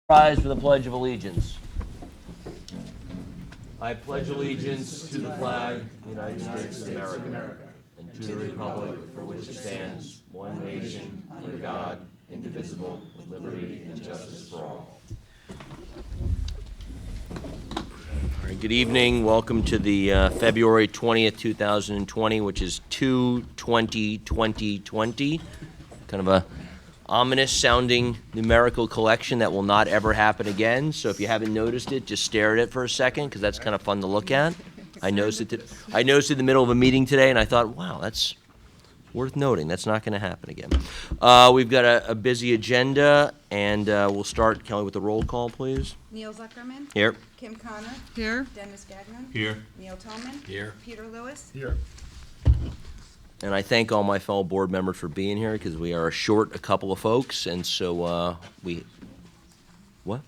Rise for the Pledge of Allegiance. I pledge allegiance to the flag of the United States of America and to the republic for which it stands, one nation, under God, indivisible, with liberty and justice for all. All right, good evening. Welcome to the February 20th, 2020, which is 2/20/2020. Kind of a ominous sounding numerical collection that will not ever happen again. So if you haven't noticed it, just stare at it for a second, because that's kind of fun to look at. I noticed it in the middle of a meeting today, and I thought, wow, that's worth noting. That's not going to happen again. We've got a busy agenda, and we'll start, Kelly, with the roll call, please. Neil Zuckerman. Here. Kim Connor. Here. Dennis Gagnon. Here. Neil Tolman. Here. Peter Lewis. Here. And I thank all my fellow board members for being here, because we are short a couple of folks, and so what?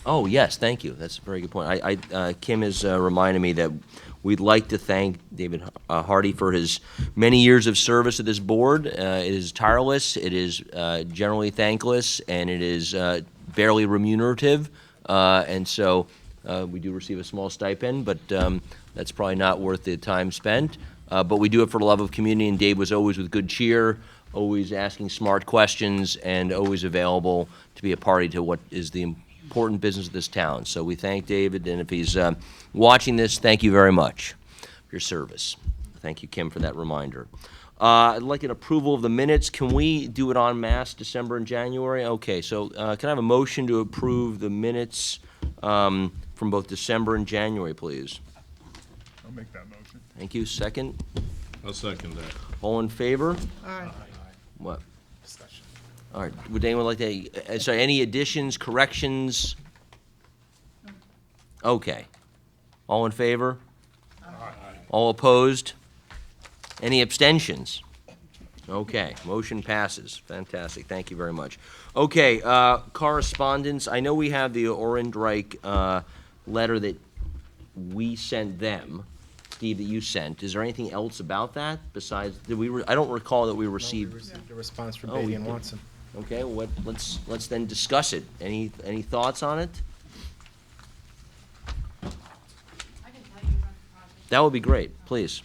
Oh, yes, thank you. That's a very good point. Kim has reminded me that we'd like to thank David Hardy for his many years of service to this board. It is tireless, it is generally thankless, and it is barely remunerative. And so we do receive a small stipend, but that's probably not worth the time spent. But we do it for the love of community, and Dave was always with good cheer, always asking smart questions, and always available to be a party to what is the important business of this town. So we thank David, and if he's watching this, thank you very much for your service. Thank you, Kim, for that reminder. I'd like an approval of the minutes. Can we do it en masse, December and January? Okay, so can I have a motion to approve the minutes from both December and January, please? I'll make that motion. Thank you. Second? I'll second that. All in favor? Aye. What? Discussion. All right. Would anyone like to, sorry, any additions, corrections? Okay. All in favor? Aye. All opposed? Any abstentions? Okay, motion passes. Fantastic, thank you very much. Okay, correspondence. I know we have the Orendreich letter that we sent them, Steve, that you sent. Is there anything else about that besides, I don't recall that we received. We received a response from Oh, we Beatty and did. Watson. Okay, well, let's then discuss it. Any thoughts on it? I can tell you about the project. That would be great, please.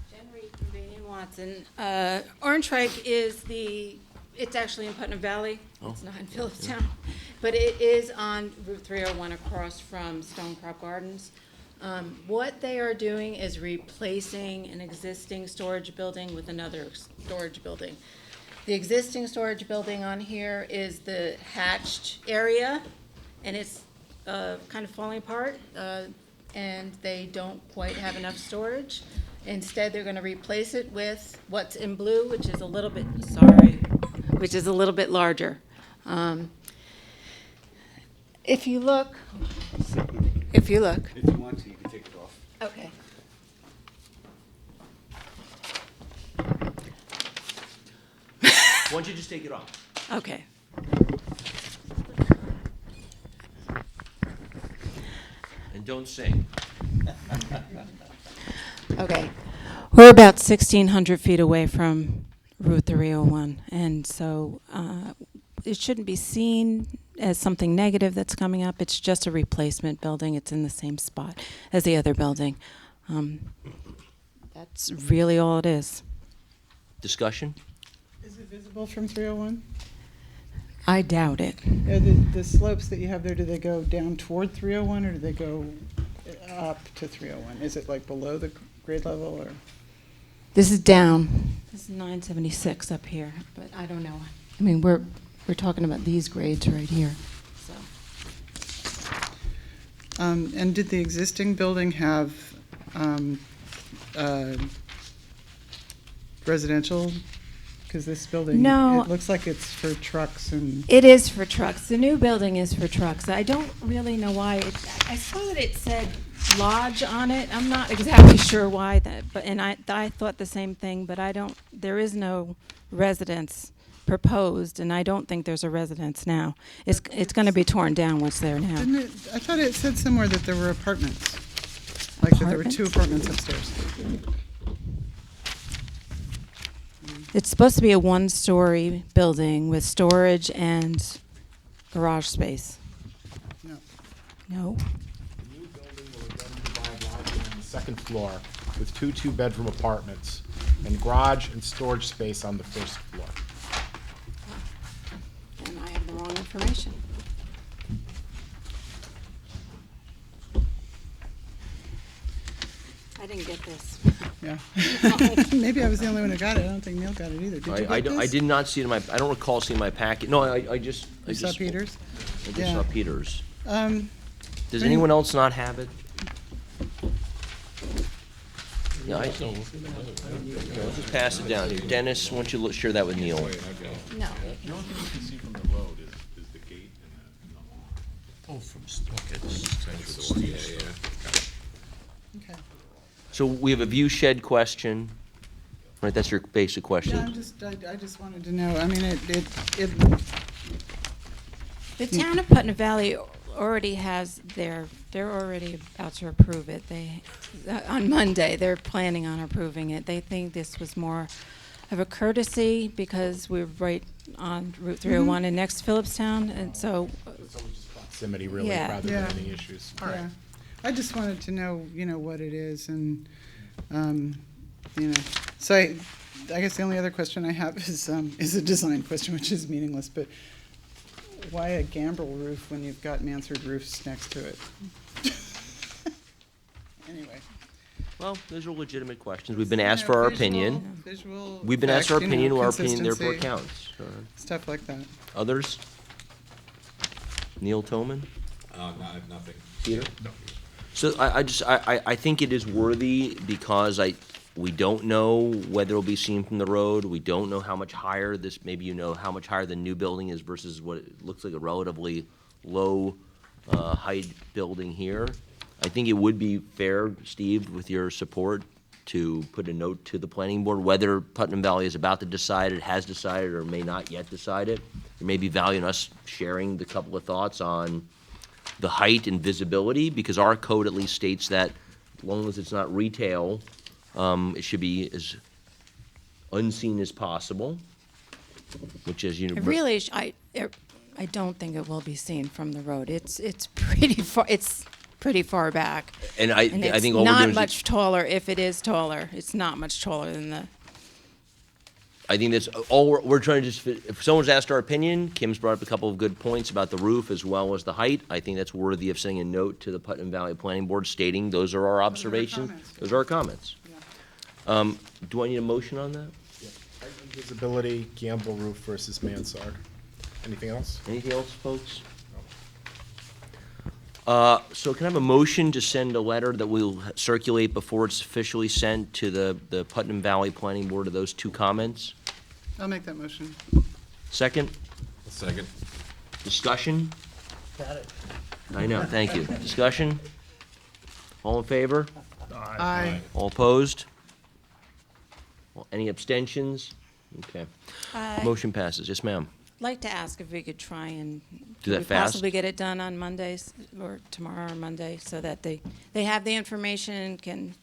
Jen Reed from Beatty and Watson. Orendreich it's actually in Putnam Valley. It's not in Philipstown. But it is on Route 301 across from Stonecrop Gardens. What they are doing is replacing an existing storage building with another storage building. The existing storage building on here is the hatched area, and it's kind of falling apart, and they don't quite have enough storage. Instead, they're going to replace it with what's in blue, which is a little bit larger. If you look. If you want to, you can take it off. Okay. Why don't you just take it off? Okay. And don't sing. Okay. We're about 1,600 feet away from Route 301, and so it shouldn't be seen as something negative that's coming up. It's just a replacement building. It's in the same spot as the other building. That's really all it is. Discussion? Is it visible from 301? I doubt it. The slopes that you have there, do they go down toward 301 or do they go up to 301? Is it like below the grade level or? This is down. This is 976 up here, but I don't know. I mean, we're talking about these grades right here. So. And did the existing building have residential? Because this building, No. it looks like it's for trucks and. It is for trucks. The new building is for trucks. I don't really know why. I saw that it said lodge on it. I'm not exactly sure why that, but and I thought the same thing, but I don't. There is no residence proposed, and I don't think there's a residence now. It's going to be torn down what's there now. Didn't it, I thought it said somewhere that there were apartments. Like that there were 2 apartments upstairs. It's supposed to be a one-story building with storage and garage space. No. No? The new building will again provide lodging on the second floor with two two-bedroom apartments and garage and storage space on the first floor. And I have the wrong information. I didn't get this. Yeah. Maybe I was the only one who got it. I don't think Neil got it either. Did you I get this? I did not see it in my, I don't recall seeing my packet. No, I just. I You saw just- Peters? I just Yeah. saw Peters. Um, Does anyone else not have it? Yeah, I'll just pass it down here. Dennis, why don't you share that with Neil? No. The only thing you can see from the road is the gate and the. Oh, from, okay. okay. So we have a view shed question, right? That's your basic Yeah, question. I just wanted to know, I mean, it, The town of Putnam Valley already has they're already about to approve it. On Monday, they're planning on approving it. They think this was more of a courtesy because we're right on Route 301 and next to Philipstown, and so, It's always just proximity, really, Yeah. rather Yeah. than any issues. yeah. I just wanted to know, what it is and, so I guess the only other question I have is a design question, which is meaningless, but why a gambrel roof when you've got mansard roofs next to it? Anyway. Well, those are legitimate questions. We've been asked for our opinion. Visual. We've been asked for our effect, opinion, our opinion therefore consistency, counts. Stuff like that. Others? Neil Toman? Nothing. Peter? So I think it is worthy because we don't know whether it'll be seen from the road. We don't know how much higher this, maybe how much higher the new building is versus what it looks like a relatively low height building here. I think it would be fair, Steve, with your support, to put a note to the planning board, whether Putnam Valley is about to decide it, has decided, or may not yet decide it. There may be value in us sharing the couple of thoughts on the height and visibility, because our code at least states that as long as it's not retail, it should be as unseen as possible, which is, it really, I don't think it will be seen from the road. It's pretty far back. and I think it's all we're not doing is, much taller. If it is taller, it's not much taller than the. I think that's all we're trying to just, if someone's asked our opinion, Kim's brought up a couple of good points about the roof as well as the height. I think that's worthy of sending a note to the Putnam Valley Planning Board stating those are our observations. comments. Those are our comments. Do I need a motion on that? Visibility, gambrel roof versus mansard. Anything else? Anything else, folks? So can I have a motion to send a letter that we'll circulate before it's officially sent to the Putnam Valley Planning Board of those two comments? I'll make that motion. Second? Second. Discussion? I know, thank you. Discussion? All in favor? Aye. All opposed? Any abstentions? Okay. Motion passes. Yes, ma'am. Like to ask if we could try and Do that could we fast? possibly get it done on Mondays or tomorrow or Monday, so that they have the information and can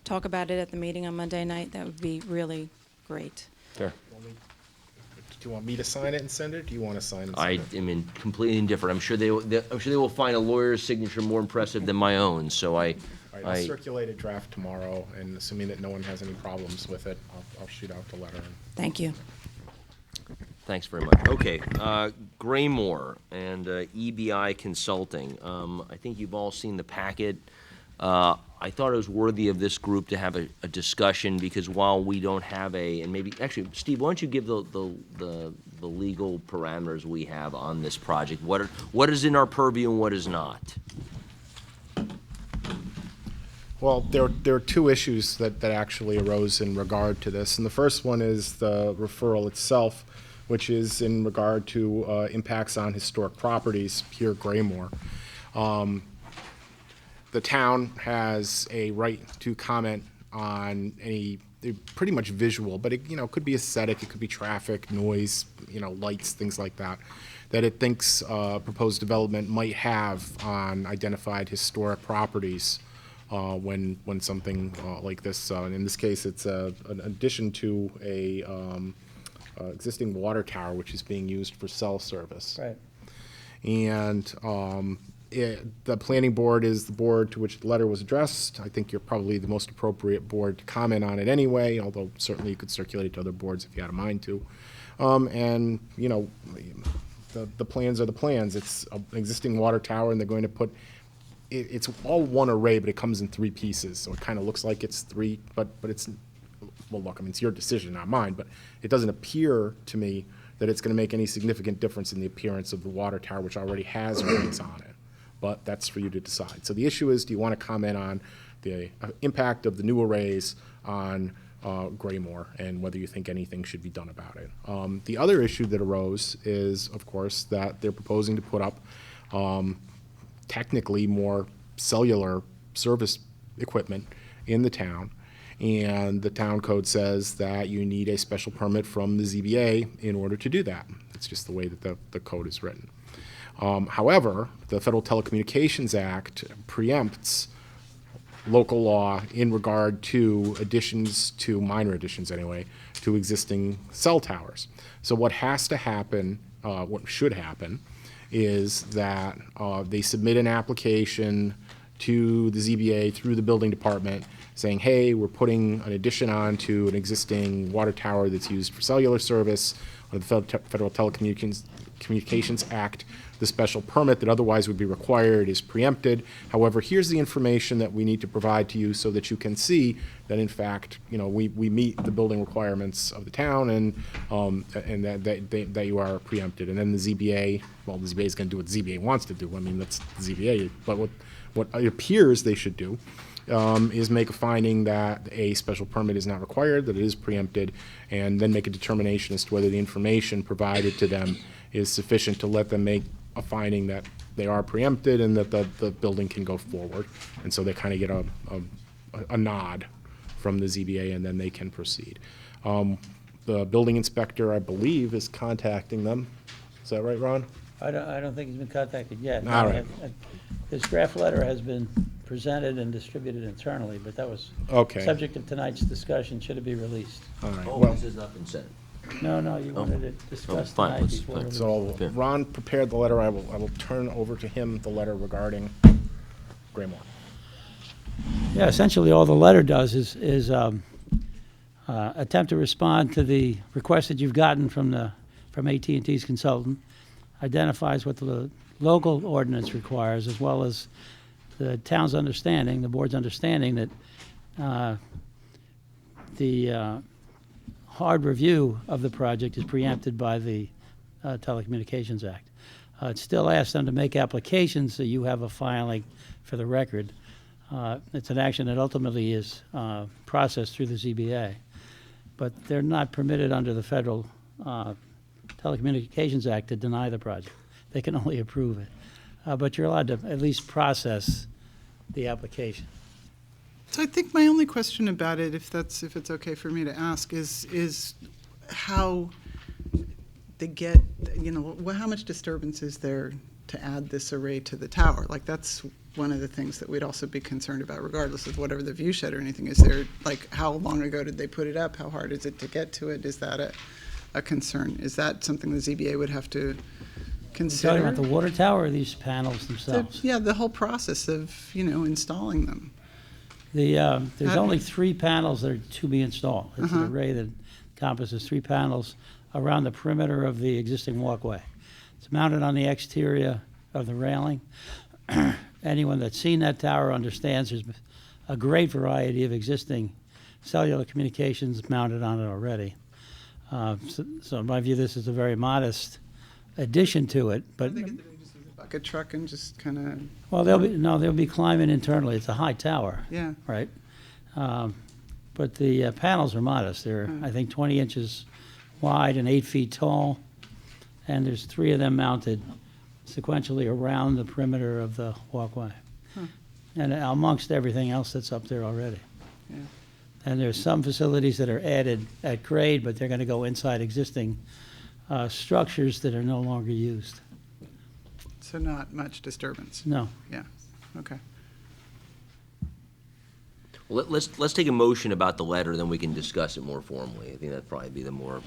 talk about it at the meeting on Monday night. That would be really great. Sure. Do you want me to sign it and send it? Do you want to sign and I send it? am completely indifferent. I'm sure they will find a lawyer's signature more impressive than my own, so All right, I'll circulate a draft tomorrow, and assuming that no one has any problems with it, I'll shoot out the letter. Thank you. Thanks very much. Okay, Graymore and EBI Consulting. I think you've all seen the packet. I thought it was worthy of this group to have a discussion, because while we don't have and maybe, actually, Steve, why don't you give the legal parameters we have on this project? What is in our purview and what is not? Well, there are two issues that actually arose in regard to this, and the first one is the referral itself, which is in regard to impacts on historic properties here at Graymore. The town has a right to comment on they're pretty much visual, but it could be aesthetic, it could be traffic, noise, lights, things like that it thinks proposed development might have on identified historic properties when something like this, and in this case, it's an addition to a existing water tower which is being used for cell service. Right. And the planning board is the board to which the letter was addressed. I think you're probably the most appropriate board to comment on it anyway, although certainly you could circulate it to other boards if you had a mind to. And, you know, the plans are the plans. It's an existing water tower, and they're going to put, it's all one array, but it comes in 3 pieces, so it kind of looks like it's 3, but it's, well, look, I mean, it's your decision, not mine, but it doesn't appear to me that it's going to make any significant difference in the appearance of the water tower, which already has arrays on it. But that's for you to decide. So the issue is, do you want to comment on the impact of the new arrays on Graymore and whether you think anything should be done about it? The other issue that arose is, of course, that they're proposing to put up technically more cellular service equipment in the town. And the town code says that you need a special permit from the ZBA in order to do that. It's just the way that the code is written. However, the Federal Telecommunications Act preempts local law in regard to additions to, minor additions anyway, to existing cell towers. So what has to happen, what should happen, is that they submit an application to the ZBA through the building department saying, hey, we're putting an addition on to an existing water tower that's used for cellular service under the Federal Telecommunications Act. The special permit that otherwise would be required is preempted. However, here's the information that we need to provide to you so that you can see that, in fact, you know, we meet the building requirements of the town, and that you are preempted. And then the ZBA, well, the ZBA is going to do what the ZBA wants to do. I mean, that's the ZBA. But what it appears they should do is make a finding that a special permit is not required, that it is preempted, and then make a determination as to whether the information provided to them is sufficient to let them make a finding that they are preempted and that the building can go forward. And so they kind of get a nod from the ZBA, and then they can proceed. The building inspector, I believe, is contacting them. Is that right, Ron? I don't think he's been contacted yet. All right. His draft letter has been presented and distributed internally, but that was Okay. subject of tonight's discussion, should it be released. All right. Oh, Well, this has not been sent. No, you wanted to discuss fine, tonight let's- before fine. release. so Okay. Ron prepared the letter. I will turn over to him the letter regarding Graymore. Yeah, essentially, all the letter does is attempt to respond to the request that you've gotten from AT&T's consultant, identifies what the local ordinance requires, as well as the town's understanding, the board's understanding that the hard review of the project is preempted by the Telecommunications Act. It still asks them to make applications so you have a filing for the record. It's an action that ultimately is processed through the ZBA, but they're not permitted under the Federal Telecommunications Act to deny the project. They can only approve it. But you're allowed to at least process the application. So I think my only question about it, if it's okay for me to ask, is how they get, how much disturbance is there to add this array to the tower? Like, that's one of the things that we'd also be concerned about, regardless of whatever the view shed or anything. Is there, like, how long ago did they put it up? How hard is it to get to it? Is that a concern? Is that something the ZBA would have to consider? Talking about the water tower or these panels themselves? Yeah, the whole process of, installing them. There's only 3 panels that are to be installed. It's an array that encompasses 3 panels around the perimeter of the existing walkway. It's mounted on the exterior of the railing. Anyone that's seen that tower understands there's a great variety of existing cellular communications mounted on it already. So in my view, this is a very modest addition to it, but, They just use a bucket truck and just kind of, well, they'll be climbing internally. It's a high tower. yeah. Right? But the panels are modest. They're, I think, 20 inches wide and 8 feet tall, and there's 3 of them mounted sequentially around the perimeter of the walkway, and amongst everything else that's up there already. Yeah. And there's some facilities that are added at grade, but they're going to go inside existing structures that are no longer used. So not much disturbance. No. Yeah, okay. Well, let's take a motion about the letter, then we can discuss it more formally. I think that'd probably be the more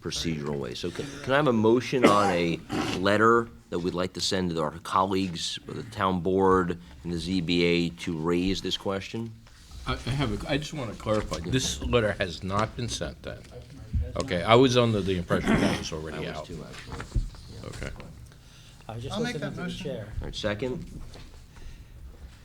procedural way. So can I have a motion on a letter that we'd like to send to our colleagues, the town board and the ZBA to raise this question? I just want to clarify, this letter has not been sent then? Okay, I was under the impression that was already I was out. too, actually. Okay. I was just I'll make listening that to the motion. chair. All right, second?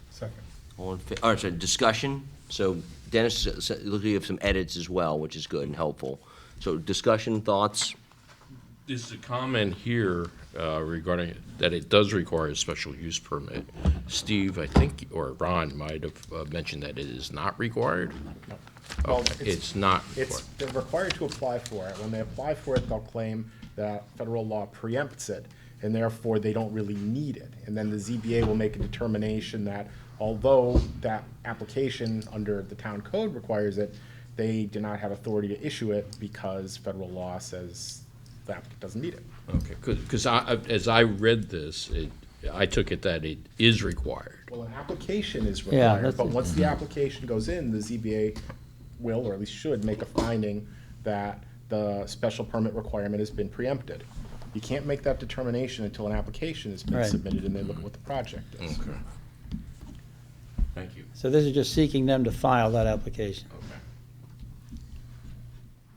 Second. All right, so discussion. So Dennis, looks like you have some edits as well, which is good and helpful. So discussion, thoughts? There's a comment here regarding that it does require a special use permit. Steve, I think, or Ron might have mentioned that it is not required? Well, Okay, it's not It's, required. they're required to apply for it. When they apply for it, they'll claim that federal law preempts it, and therefore they don't really need it. And then the ZBA will make a determination that although that application under the town code requires it, they do not have authority to issue it because federal law says the applicant doesn't need it. Okay, because as I read this, I took it that it is required. Well, an application is Yeah, required, that's but it. once the application goes in, the ZBA will, or at least should, make a finding that the special permit requirement has been preempted. You can't make that determination until an application has been Right. submitted and they look at what the project is. Okay. Thank you. So this is just seeking them to file that application.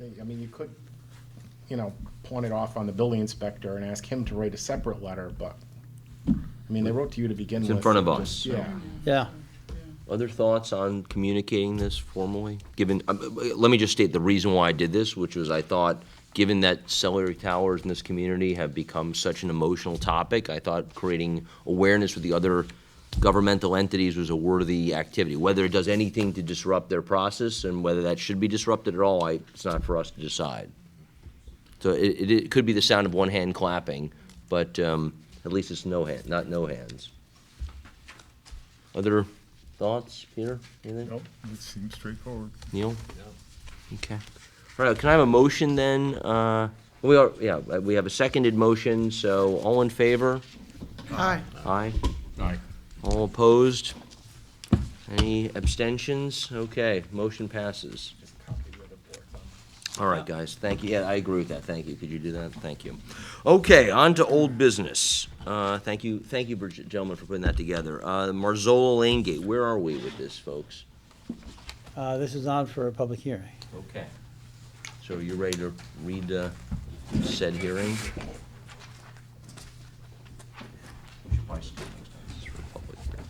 I mean, you could, pawn it off on the building inspector and ask him to write a separate letter, but, I mean, they wrote to you to begin with. It's in front of so us. just- Yeah. Yeah. Other thoughts on communicating this formally? Given, let me just state the reason why I did this, which was I thought, given that cellular towers in this community have become such an emotional topic, I thought creating awareness with the other governmental entities was a worthy activity. Whether it does anything to disrupt their process and whether that should be disrupted at all, it's not for us to decide. So it could be the sound of one hand clapping, but at least it's no hand, not no hands. Other thoughts, Peter? Anything? Nope, it seems straightforward. Neil? Okay. All right, can I have a motion then? We have a seconded motion, so all in favor? Aye. Aye. Aye. All opposed? Any abstentions? Okay, motion passes. All right, guys, thank you. Yeah, I agree with that. Thank you. Could you do that? Thank you. Okay, on to old business. Thank you, gentlemen, for putting that together. Marzola Lane Gate, where are we with this, folks? This is on for a public hearing. Okay. So you're ready to read said hearing? We should probably skip next time. This is for public hearing.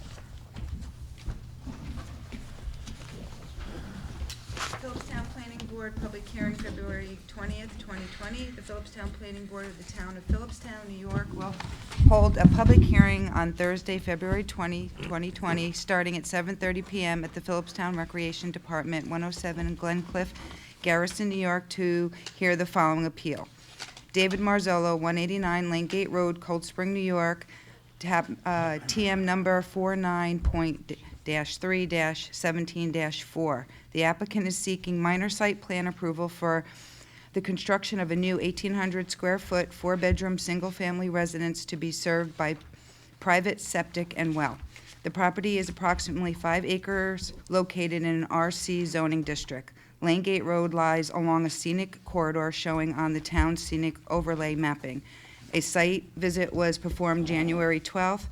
Philipstown Planning Board, public hearing February 20th, 2020. The Philipstown Planning Board of the Town of Philipstown, New York will hold a public hearing on Thursday, February 20, 2020, starting at 7:30 PM at the Philipstown Recreation Department, 107 Glencliff, Garrison, New York, to hear the following appeal. David Marzolo, 189 Langate Road, Cold Spring, New York, TM number 49.-3-17-4. The applicant is seeking minor site plan approval for the construction of a new 1,800-square-foot, four-bedroom, single-family residence to be served by private septic and well. The property is approximately 5 acres, located in an RC zoning district. Langate Road lies along a scenic corridor showing on the town's scenic overlay mapping. A site visit was performed January 12th.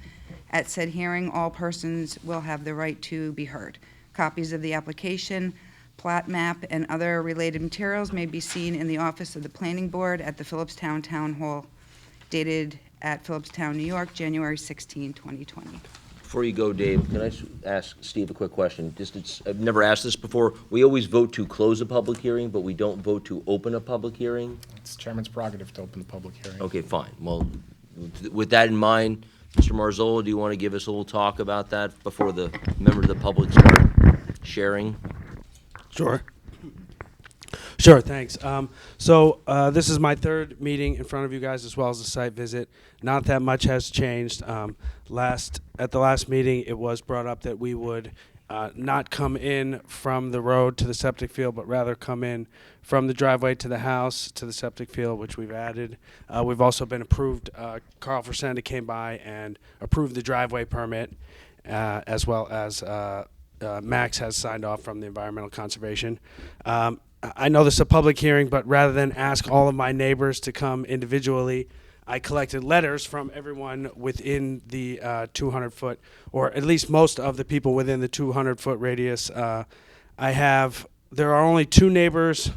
At said hearing, all persons will have the right to be heard. Copies of the application, plat map, and other related materials may be seen in the office of the Planning Board at the Philipstown Town Hall, dated at Philipstown, New York, January 16, 2020. Before you go, Dave, can I ask Steve a quick question? I've never asked this before. We always vote to close a public hearing, but we don't vote to open a public hearing? It's chairman's prerogative to open the public hearing. Okay, fine. Well, with that in mind, Mr. Marzola, do you want to give us a little talk about that before the members of the public start sharing? Sure. Sure, thanks. So this is my third meeting in front of you guys, as well as a site visit. Not that much has changed. At the last meeting, it was brought up that we would not come in from the road to the septic field, but rather come in from the driveway to the house to the septic field, which we've added. We've also been approved. Carl Frisenda came by and approved the driveway permit, as well as Max has signed off from the Environmental Conservation. I know this is a public hearing, but rather than ask all of my neighbors to come individually, I collected letters from everyone within the 200-foot, or at least most of the people within the 200-foot radius. There are only two neighbors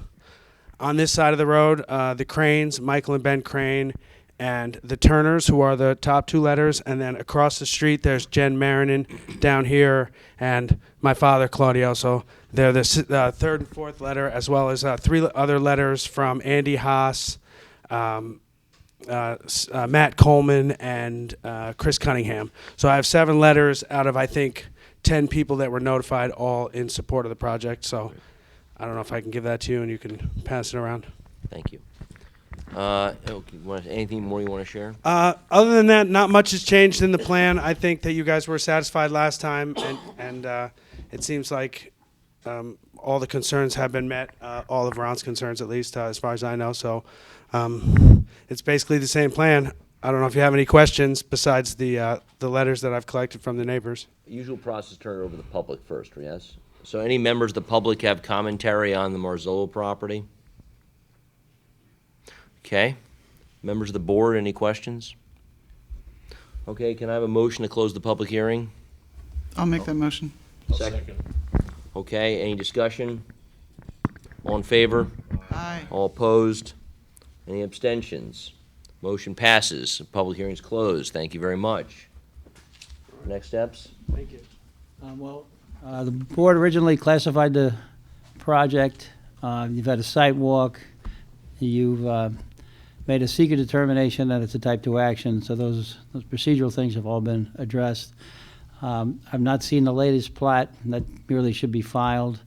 on this side of the road, the Cranes, Michael and Ben Crane, and the Turners, who are the top two letters. And then across the street, there's Jen Marinin down here, and my father, Claudio. So they're the third and fourth letter, as well as three other letters from Andy Haas, Matt Coleman, and Chris Cunningham. So I have 7 letters out of, I think, 10 people that were notified, all in support of the project. So I don't know if I can give that to you and you can pass it around. Thank you. Okay, anything more you want to share? Other than that, not much has changed in the plan. I think that you guys were satisfied last time, and it seems like all the concerns have been met, all of Ron's concerns, at least as far as I know. So it's basically the same plan. I don't know if you have any questions besides the letters that I've collected from the neighbors. Usual process, turn it over to the public first, yes? So any members of the public have commentary on the Marzolo property? Okay. Members of the board, any questions? Okay, can I have a motion to close the public hearing? I'll make that motion. Second. Okay, any discussion? All in favor? Aye. All opposed? Any abstentions? Motion passes. Public hearing's closed. Thank you very much. Next steps? Thank you. The board originally classified the project. You've had a site walk. You've made a secret determination that it's a type 2 action, so those procedural things have all been addressed. I've not seen the latest plat. That merely should be filed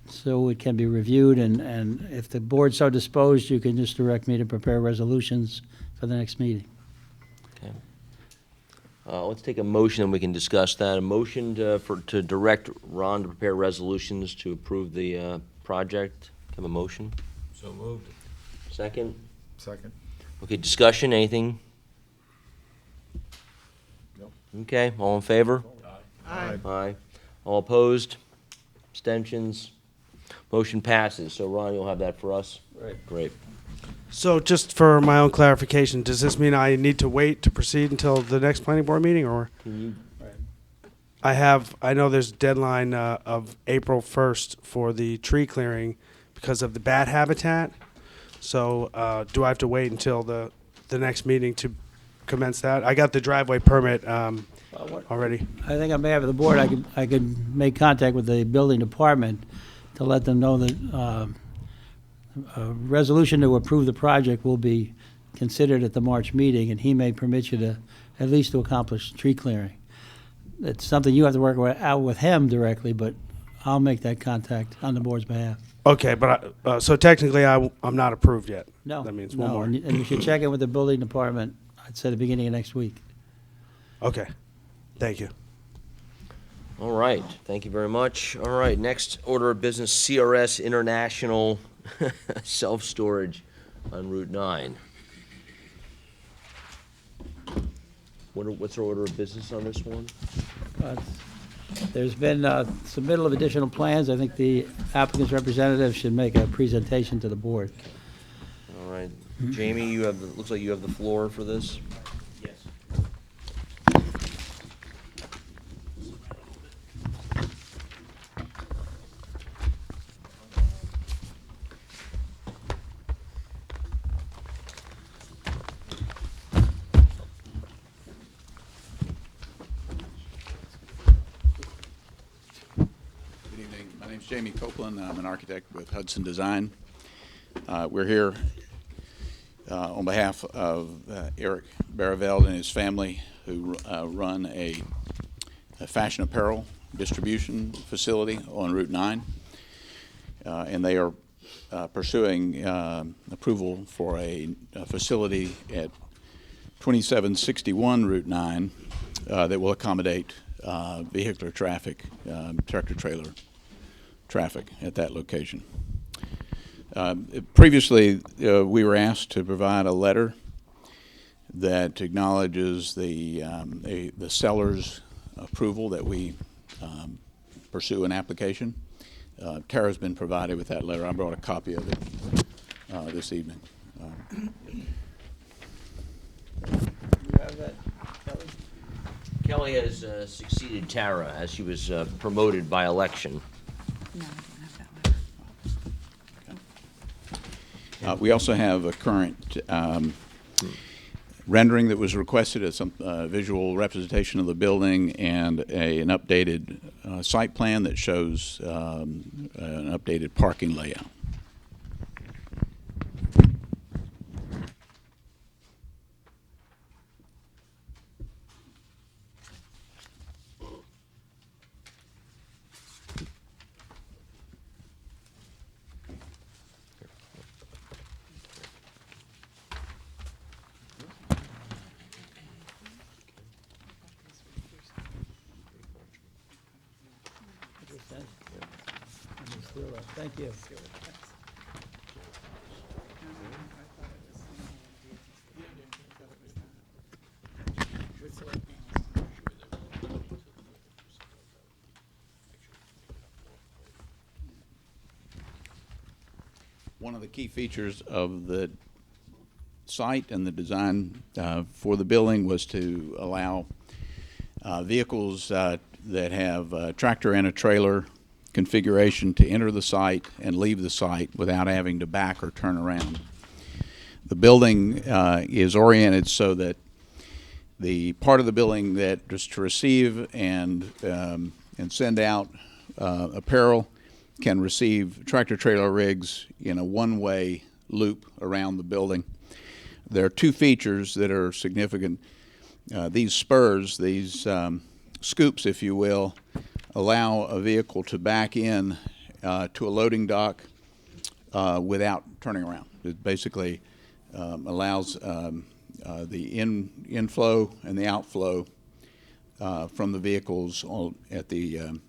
so it can be reviewed, and if the board's so disposed, you can just direct me to prepare resolutions for the next meeting. Okay. Let's take a motion and we can discuss that. A motion to direct Ron to prepare resolutions to approve the project. Have a motion? So moved. Second? Second. Okay, discussion, anything? No. Okay, all in favor? Aye. Aye. All opposed? Abstentions? Motion passes. So Ron, you'll have that for us? Right. Great. So just for my own clarification, does this mean I need to wait to proceed until the next planning board meeting, or? Can you, I know there's a deadline of April 1st for the tree clearing because of the bat habitat. So do I have to wait until the next meeting to commence that? I got the driveway permit already. I think on behalf of the board, I could make contact with the building department to let them know that a resolution to approve the project will be considered at the March meeting, and he may permit you to, at least to accomplish tree clearing. It's something you have to work out with him directly, but I'll make that contact on the board's behalf. Okay, but so technically I'm not approved yet. No. That means one no, more. and you should check in with the building department, I'd say the beginning of next week. Okay, thank you. all right, thank you very much. All right, next order of business, CRS International Self-Storage on Route 9. What's our order of business on this one? There's been submittal of additional plans. I think the applicant's representative should make a presentation to the board. All right, Jamie, you have, looks like you have the floor for this. Good evening. My name's Jamie Copeland. I'm an architect with Hudson Design. We're here on behalf of Eric Baraveld and his family, who run a fashion apparel distribution facility on Route 9. And they are pursuing approval for a facility at 2761 Route 9 that will accommodate vehicular traffic, tractor-trailer traffic at that location. Previously, we were asked to provide a letter that acknowledges the seller's approval that we pursue an application. Tara's been provided with that letter. I brought a copy of it this evening. You have that, Kelly? Kelly has succeeded Tara as she was promoted by election. No, I don't have that letter. We also have a current rendering that was requested as some visual representation of the building and an updated site plan that shows an updated parking layout. Thank you. One of the key features of the site and the design for the building was to allow vehicles that have a tractor and a trailer configuration to enter the site and leave the site without having to back or turn around. The building is oriented so that the part of the building that is to receive and send out apparel can receive tractor-trailer rigs in a one-way loop around the building. There are two features that are significant. These spurs, these scoops, if you will, allow a vehicle to back in to a loading dock without turning around. It basically allows the inflow and the outflow from the vehicles at the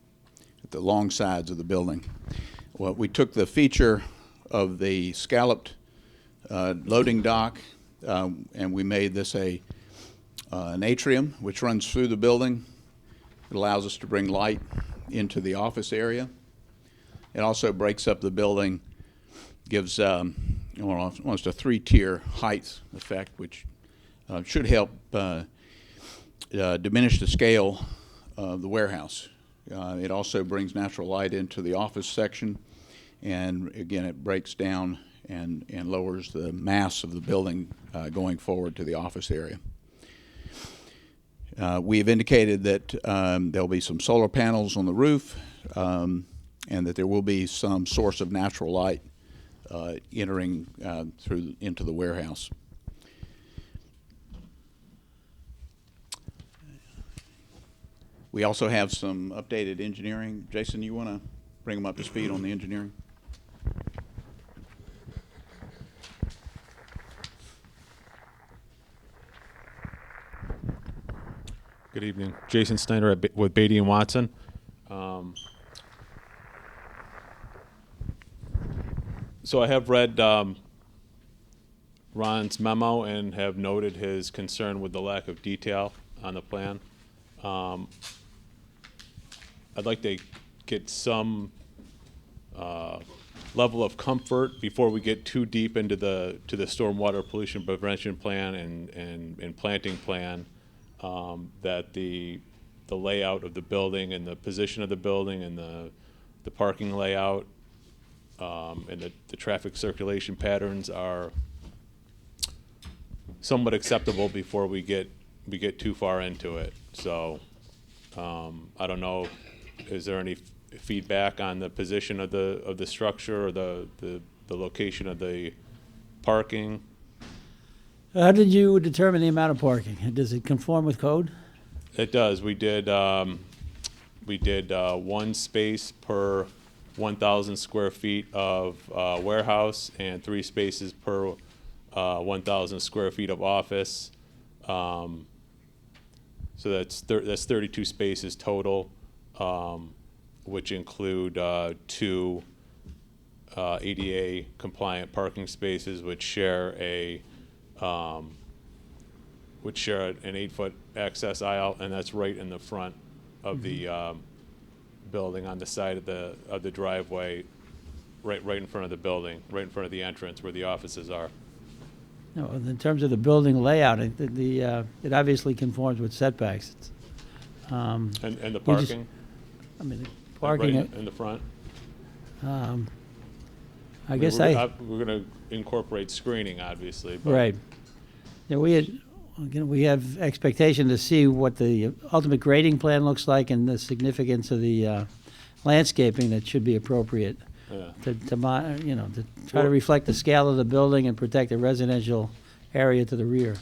long sides of the building. Well, we took the feature of the scalloped loading dock and we made this an atrium which runs through the building. It allows us to bring light into the office area. It also breaks up the building, gives almost a three-tier height effect, which should help diminish the scale of the warehouse. It also brings natural light into the office section, and again, it breaks down and lowers the mass of the building going forward to the office area. We've indicated that there'll be some solar panels on the roof and that there will be some source of natural light entering into the warehouse. We also have some updated engineering. Jason, you want to bring them up to speed on the engineering? Good evening. Jason Snyder with Beatty and Watson. So I have read Ron's memo and have noted his concern with the lack of detail on the plan. I'd like to get some level of comfort before we get too deep into the stormwater pollution prevention plan and planting plan. That the layout of the building and the position of the building and the parking layout and the traffic circulation patterns are somewhat acceptable before we get too far into it. So I don't know, is there any feedback on the position of the structure or the location of the parking? How did you determine the amount of parking? Does it conform with code? It does. We did one space per 1,000 square feet of warehouse and 3 spaces per 1,000 square feet of office. So that's 32 spaces total, which include 2 ADA compliant parking spaces, which share an 8-foot access aisle, and that's right in the front of the building on the side of the driveway, right in front of the building, right in front of the entrance where the offices are. No, in terms of the building layout, it obviously conforms with setbacks. And the You just- parking? I mean, the Right parking, in the front? I guess We're gonna incorporate screening, obviously, but. right. Yeah, we have expectation to see what the ultimate grading plan looks like and the significance of the landscaping that should be appropriate Yeah. to try to reflect the scale of the building and protect the residential area to the rear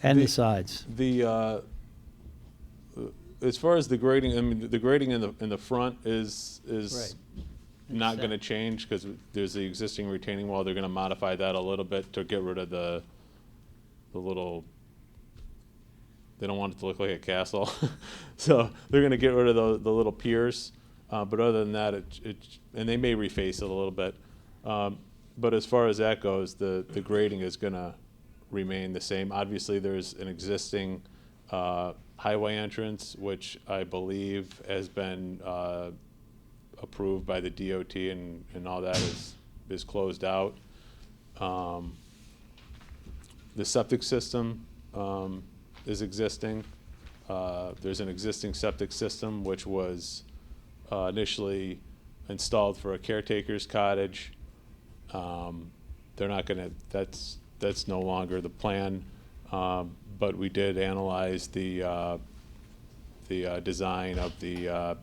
and the sides. As far as the grading, I mean, the grading in the front is Right. not gonna change, because there's the existing retaining wall. They're gonna modify that a little bit to get rid of the little, they don't want it to look like a castle. So they're gonna get rid of the little piers, but other than that, and they may reface it a little bit. But as far as that goes, the grading is gonna remain the same. Obviously, there's an existing highway entrance, which I believe has been approved by the DOT, and all that is closed out. The septic system is existing. There's an existing septic system which was initially installed for a caretaker's cottage. They're not gonna, that's no longer the plan, but we did analyze the design of the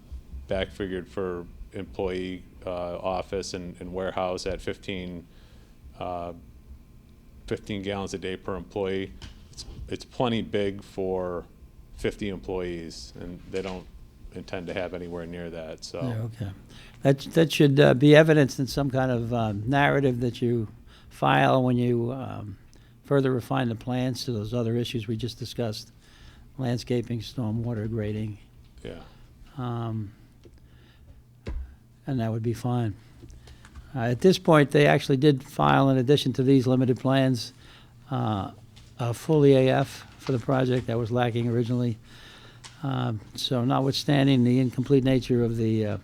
back figured for employee office and warehouse at 15 gallons a day per employee. It's plenty big for 50 employees, and they don't intend to have anywhere near that, so. Yeah, okay. That should be evidenced in some kind of narrative that you file when you further refine the plans to those other issues we just discussed, landscaping, stormwater grading, Yeah. and that would be fine. At this point, they actually did file, in addition to these limited plans, a full EAF for the project that was lacking originally. So notwithstanding the incomplete nature of the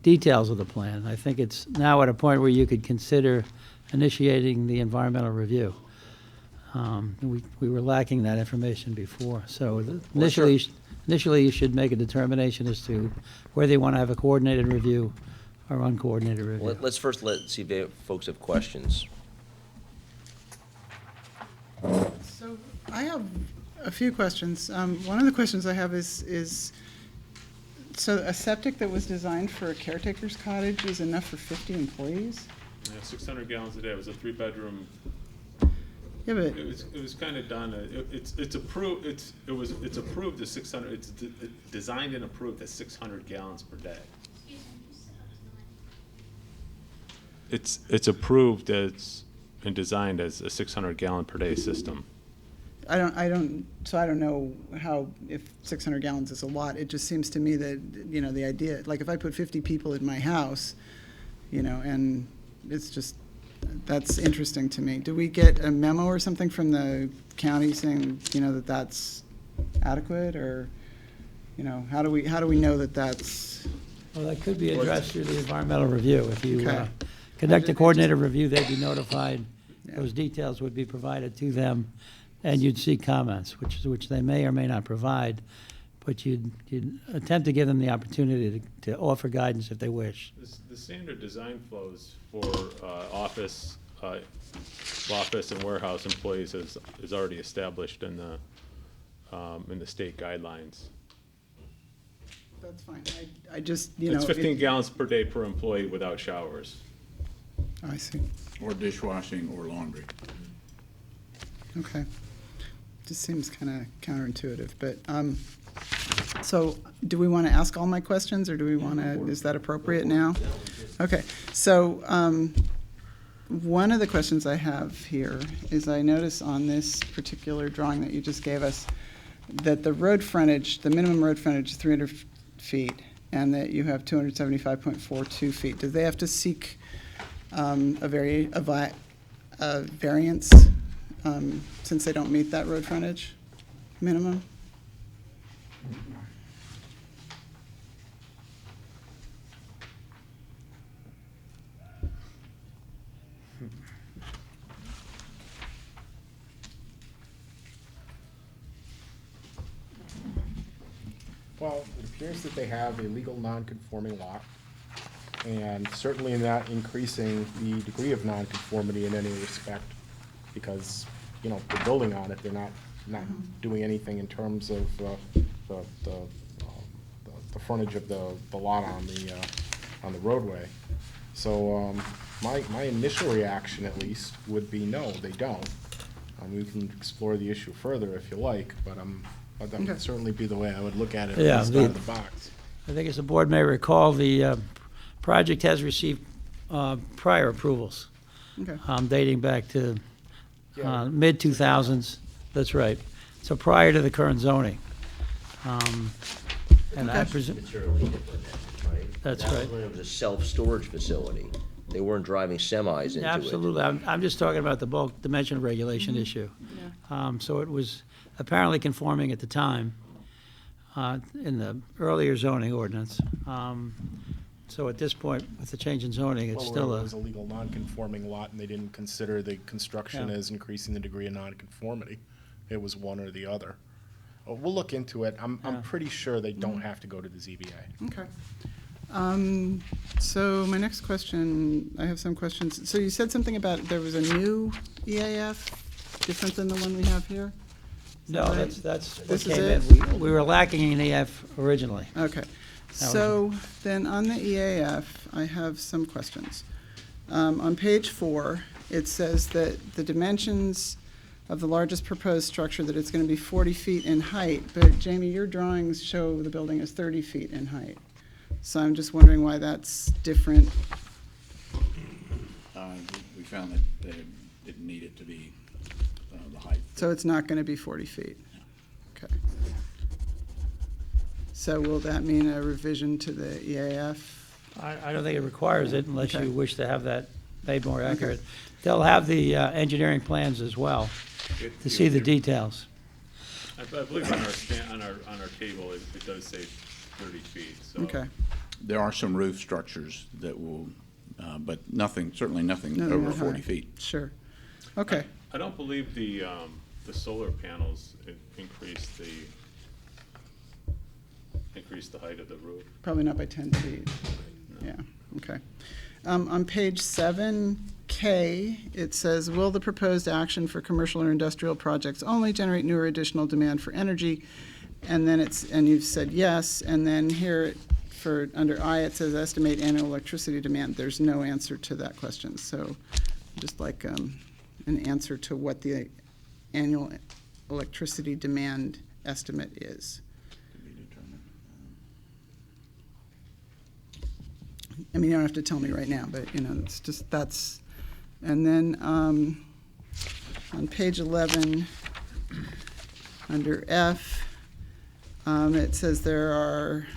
details of the plan, I think it's now at a point where you could consider initiating the environmental review. We were lacking that information before, so initially you should make a determination as to whether you want to have a coordinated review or uncoordinated review. Let's first see if folks have questions. So I have a few questions. One of the questions I have is, so a septic that was designed for a caretaker's cottage is enough for 50 employees? Yeah, 600 gallons a day. It was a 3-bedroom. Yeah, but, It was kind of done. It's approved. It's approved as 600. It's designed and approved as 600 gallons per day. It's approved as and designed as a 600 gallon per day system. I don't know how, if 600 gallons is a lot. It just seems to me that, the idea, like if I put 50 people in my house, and it's just, that's interesting to me. Do we get a memo or something from the county saying, that that's adequate, or, how do we know that that's? Well, that could be addressed through the environmental review. If you Okay. conduct a coordinated review, they'd be notified. Those details would be provided to them, and you'd seek comments, which they may or may not provide, but you'd attempt to give them the opportunity to offer guidance if they wish. The standard design flows for office and warehouse employees is already established in the state guidelines. That's fine. I just, It's 15 gallons per day per employee without showers. I see. Or dishwashing or laundry. Okay. Just seems kind of counterintuitive, but, so do we want to ask all my questions, or do we want to, is that appropriate now? Okay, so, one of the questions I have here is I notice on this particular drawing that you just gave us that the road frontage, the minimum road frontage is 300 feet, and that you have 275.42 feet. Do they have to seek a variance since they don't meet that road frontage minimum? Well, it appears that they have a legal non-conforming lot, and certainly not increasing the degree of non-conformity in any respect, because, you know, they're building on it, they're not doing anything in terms of the frontage of the lot on the roadway. So, my initial reaction, at least, would be no, they don't. We can explore the issue further if you like, but that would certainly be the way I would look at it, at Yeah, least out of the box. I think as the board may recall, the project has received prior approvals Okay. dating back to Yeah. mid-2000s. That's right. So prior to the current zoning. And I presume, Materially different, right? That's That right. one, it was a self-storage facility. They weren't driving semis into it. absolutely. I'm just talking about the bulk dimension regulation issue. So it was apparently conforming at the time in the earlier zoning ordinance. So at this point, with the change in zoning, it's Well, still it a, was a legal non-conforming lot, and they didn't consider the construction Yeah. as increasing the degree of non-conformity. It was one or the other. We'll look into it. I'm Yeah. pretty sure they don't have to go to the ZBA. Okay. So my next question, I have some questions. So you said something about there was a new EAF, different than the one we have here? Is that no, right? that's what This is came it? in. We were lacking an EF originally. Okay. So then on the EAF, I have some questions. On page 4, it says that the dimensions of the largest proposed structure, that it's going to be 40 feet in height, but Jamie, your drawings show the building is 30 feet in height. So I'm just wondering why that's different. We found that they didn't need it to be the height. So it's not going to be 40 feet? Okay. So will that mean a revision to the EAF? I don't think it requires it unless Okay. you wish to have that made more accurate. They'll have the engineering plans as well to see the details. I believe on our table, it does say 30 feet, so. Okay. There are some roof structures that will, but nothing, certainly nothing No, over not 40 high. feet. Sure. Okay. I don't believe the solar panels increase the height of the roof. Probably not by 10 feet. Yeah, okay. On page 7K, it says, will the proposed action for commercial or industrial projects only generate new or additional demand for energy? And then and you've said yes, and then here under I, it says estimate annual electricity demand. There's no answer to that question, so just like an answer to what the annual electricity demand estimate is. I mean, you don't have to tell me right now, but, you know, it's just, that's, and then on page 11, under F, it says there are,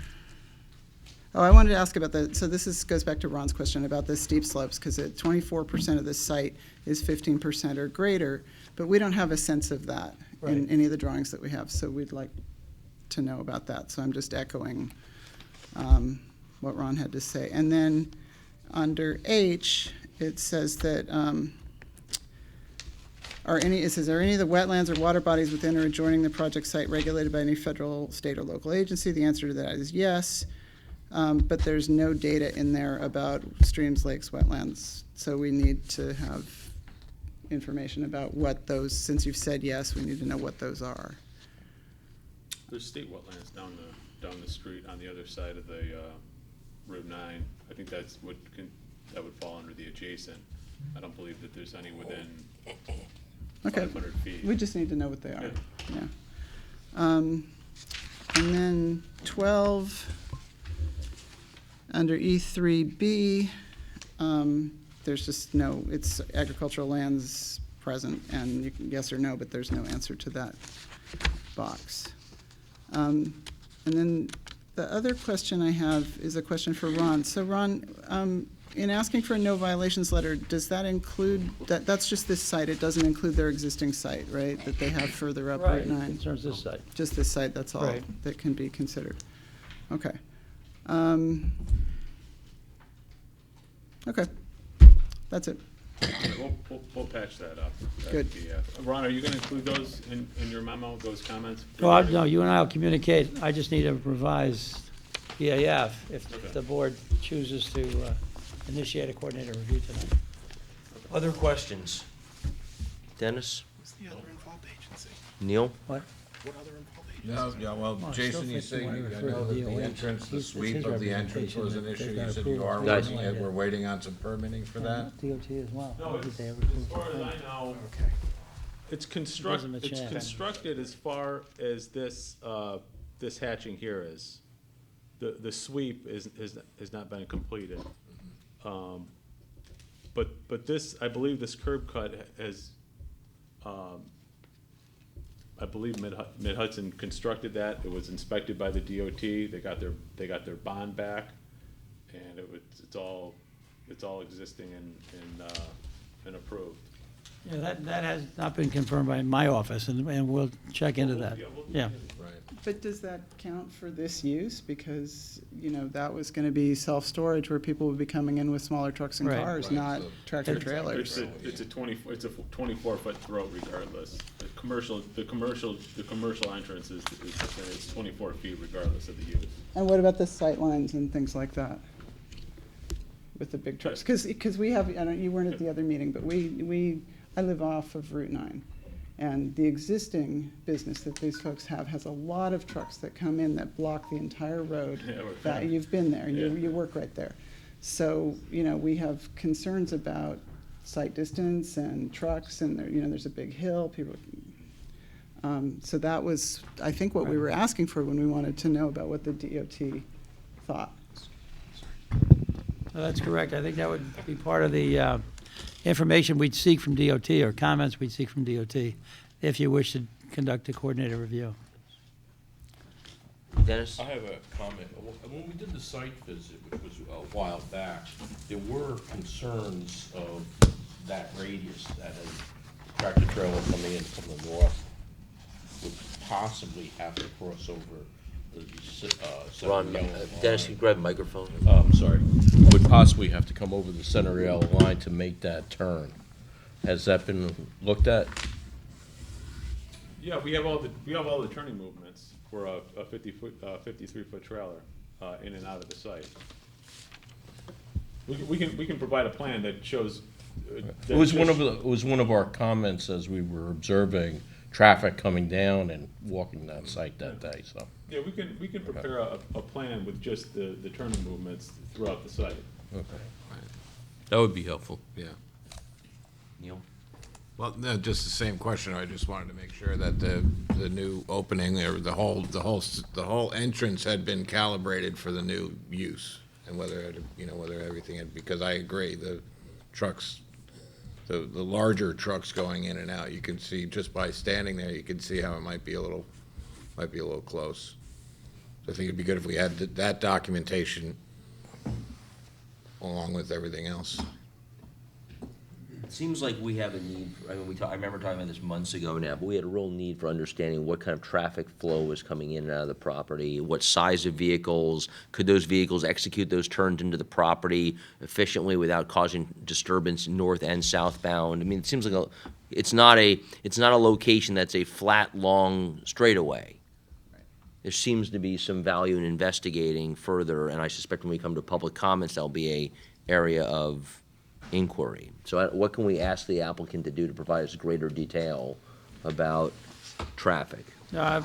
I wanted to ask about so this goes back to Ron's question about the steep slopes, because 24% of the site is 15% or greater, but we don't have a sense of that in Right. any of the drawings that we have, so we'd like to know about that. So I'm just echoing what Ron had to say. And then under H, it says that, it says, are any of the wetlands or water bodies within or adjoining the project site regulated by any federal, state, or local agency? The answer to that is yes, but there's no data in there about streams, lakes, wetlands. So we need to have information about what those, since you've said yes, we need to know what those are. There's state wetlands down the street on the other side of the Route 9. I think that would fall under the adjacent. I don't believe that there's any within Okay. 500 feet. We just need to know what they are, Yeah. yeah. And then 12, under E3B, there's just no, it's agricultural lands present, and you can yes or no, but there's no answer to that box. And then the other question I have is a question for Ron. So Ron, in asking for a no violations letter, does that include, that's just this site, it doesn't include their existing site, right, that they have further up Right, Route 9? concerns this site. Just this site, that's all Right. that can be considered. Okay. Okay, that's it. We'll patch that up. Good. Ron, are you gonna include those in your memo, those comments? Well, no, you and I will communicate. I just need a revised EAF if the board chooses to initiate a coordinated review tonight. Other questions? Dennis? Who's the other involved agency? Neil? What? What other involved agency? No, yeah, well, Well, I Jason, still you think say, you wanna I refer know to that the DOH. entrance, the It's sweep his of the entrance was an representation issue. that You they've said got you are approval. Guys. working, and we're waiting on some permitting for that? DOT as well. No, Did it's, they as ever approve far the as I plan? know, Okay. it's Doesn't it's change. constructed as far as this, this hatching here is. The sweep has not been completed. But this, I believe this curb cut has, I believe Mid Hudson constructed that. It was inspected by the DOT. They got their bond back, and it's all existing and approved. Yeah, that has not been confirmed by my office, and we'll check into that. Yeah. Right. But does that count for this use? Because, that was going to be self-storage where people would be coming in with smaller trucks and Right. cars, Right, not so- tractor trailers. It's a 24-foot throat regardless. The commercial entrance is 24 feet regardless of the use. And what about the sight lines and things like that? With the big trucks? Because we have, I don't, you weren't at the other meeting, but I live off of Route 9. And the existing business that these folks have has a lot of trucks that come in that block the entire road. That, you've been there, you work right there. So, we have concerns about sight distance and trucks, and there's a big hill, people. So that was, I think, what we were asking for when we wanted to know about what the DOT thought. That's correct. I think that would be part of the information we'd seek from DOT, or comments we'd seek from DOT, if you wish to conduct a coordinated review. Dennis? I have a comment. When we did the site visit, which was a while back, there were concerns of that radius, that a tractor trailer coming in from the north would possibly have to cross over the Ron, center yellow Dennis, line. can you grab a microphone? I'm sorry, would possibly have to come over the center yellow line to make that turn. Has that been looked at? Yeah, we have all the turning movements for a 53-foot trailer in and out of the site. We can provide a plan that shows. It was one of our comments as we were observing traffic coming down and walking that site that day, so. Yeah, we can prepare a plan with just the turning movements throughout the site. Okay. That would be helpful. Yeah. Neil? Well, no, just the same question. I just wanted to make sure that the new opening, or the whole entrance had been calibrated for the new use, and whether everything had, because I agree, the trucks, the larger trucks going in and out, you can see just by standing there, you can see how it might be a little close. So I think it'd be good if we had that documentation along with everything else. It seems like we have a need, I remember talking about this months ago now, but we had a real need for understanding what kind of traffic flow was coming in and out of the property, what size of vehicles, could those vehicles execute those turns into the property efficiently without causing disturbance north and southbound? I mean, it seems like it's not a location that's a flat, long straightaway. There seems to be some value in investigating further, and I suspect when we come to public comments, there'll be a area of inquiry. So what can we ask the applicant to do to provide us greater detail about traffic? Well,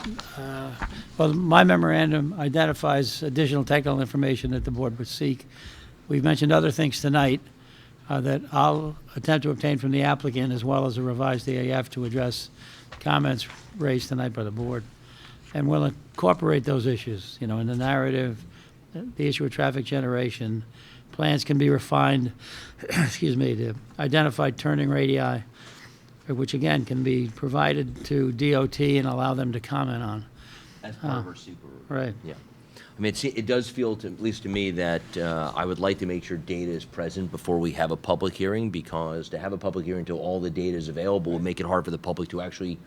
my memorandum identifies additional technical information that the board would seek. We've mentioned other things tonight that I'll attempt to obtain from the applicant, as well as a revised EAF to address comments raised tonight by the board. And we'll incorporate those issues, in the narrative, the issue of traffic generation. Plans can be refined, to identify turning radii, which again can be provided to DOT and allow them to comment on. As part of our super. Right. Yeah. I mean, it does feel, at least to me, that I would like to make sure data is present before we have a public hearing, because to have a public hearing until all the data is available would make it hard for the public to actually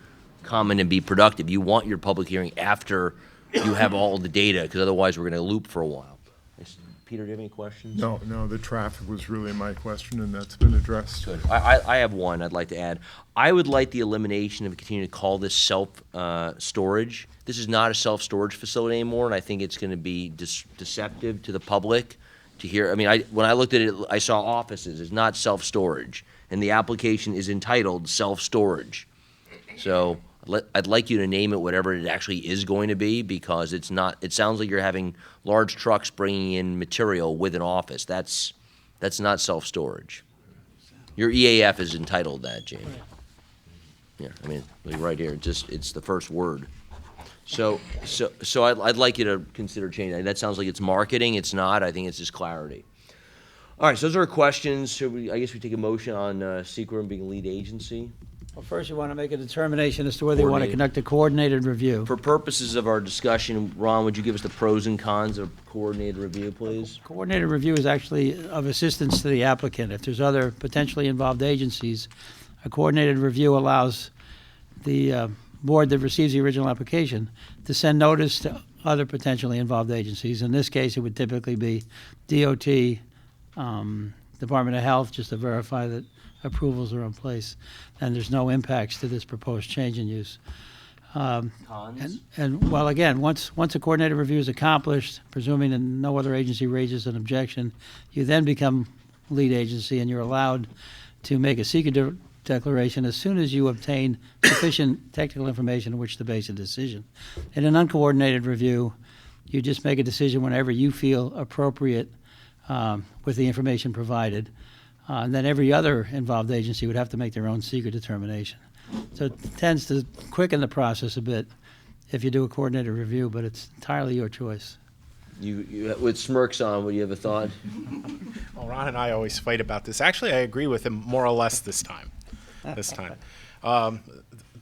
comment and be productive. You want your public hearing after you have all the data, because otherwise we're going to loop for a while. Peter, do you have any questions? No, the traffic was really my question, and that's been addressed. Good. I have one I'd like to add. I would like the elimination of continuing to call this self-storage. This is not a self-storage facility anymore, and I think it's going to be deceptive to the public to hear. I mean, when I looked at it, I saw offices. It's not self-storage, and the application is entitled self-storage. So I'd like you to name it whatever it actually is going to be, because it's not. It sounds like you're having large trucks bringing in material with an office. That's not self-storage. Your EAF is entitled that, Jamie. Yeah, I mean, right here, it's the first word. So I'd like you to consider changing that. That sounds like it's marketing. It's not. I think it's just clarity. All right, so those are our questions. I guess we take a motion on SECRM being lead agency. Well, first you want to make a determination as to whether you want to Coordinated. conduct a coordinated review. For purposes of our discussion, Ron, would you give us the pros and cons of coordinated review, please? Coordinated review is actually of assistance to the applicant. If there's other potentially involved agencies, a coordinated review allows the board that receives the original application to send notice to other potentially involved agencies. In this case, it would typically be DOT, Department of Health, just to verify that approvals are in place, and there's no impacts to this proposed change in use. Cons? And well, again, once a coordinated review is accomplished, presuming that no other agency raises an objection, you then become lead agency, and you're allowed to make a secret declaration as soon as you obtain sufficient technical information on which to base a decision. In an uncoordinated review, you just make a decision whenever you feel appropriate with the information provided. And then every other involved agency would have to make their own secret determination. So it tends to quicken the process a bit if you do a coordinated review, but it's entirely your choice. You with smirks on, would you have a thought? Well, Ron and I always fight about this. Actually, I agree with him more or less this time.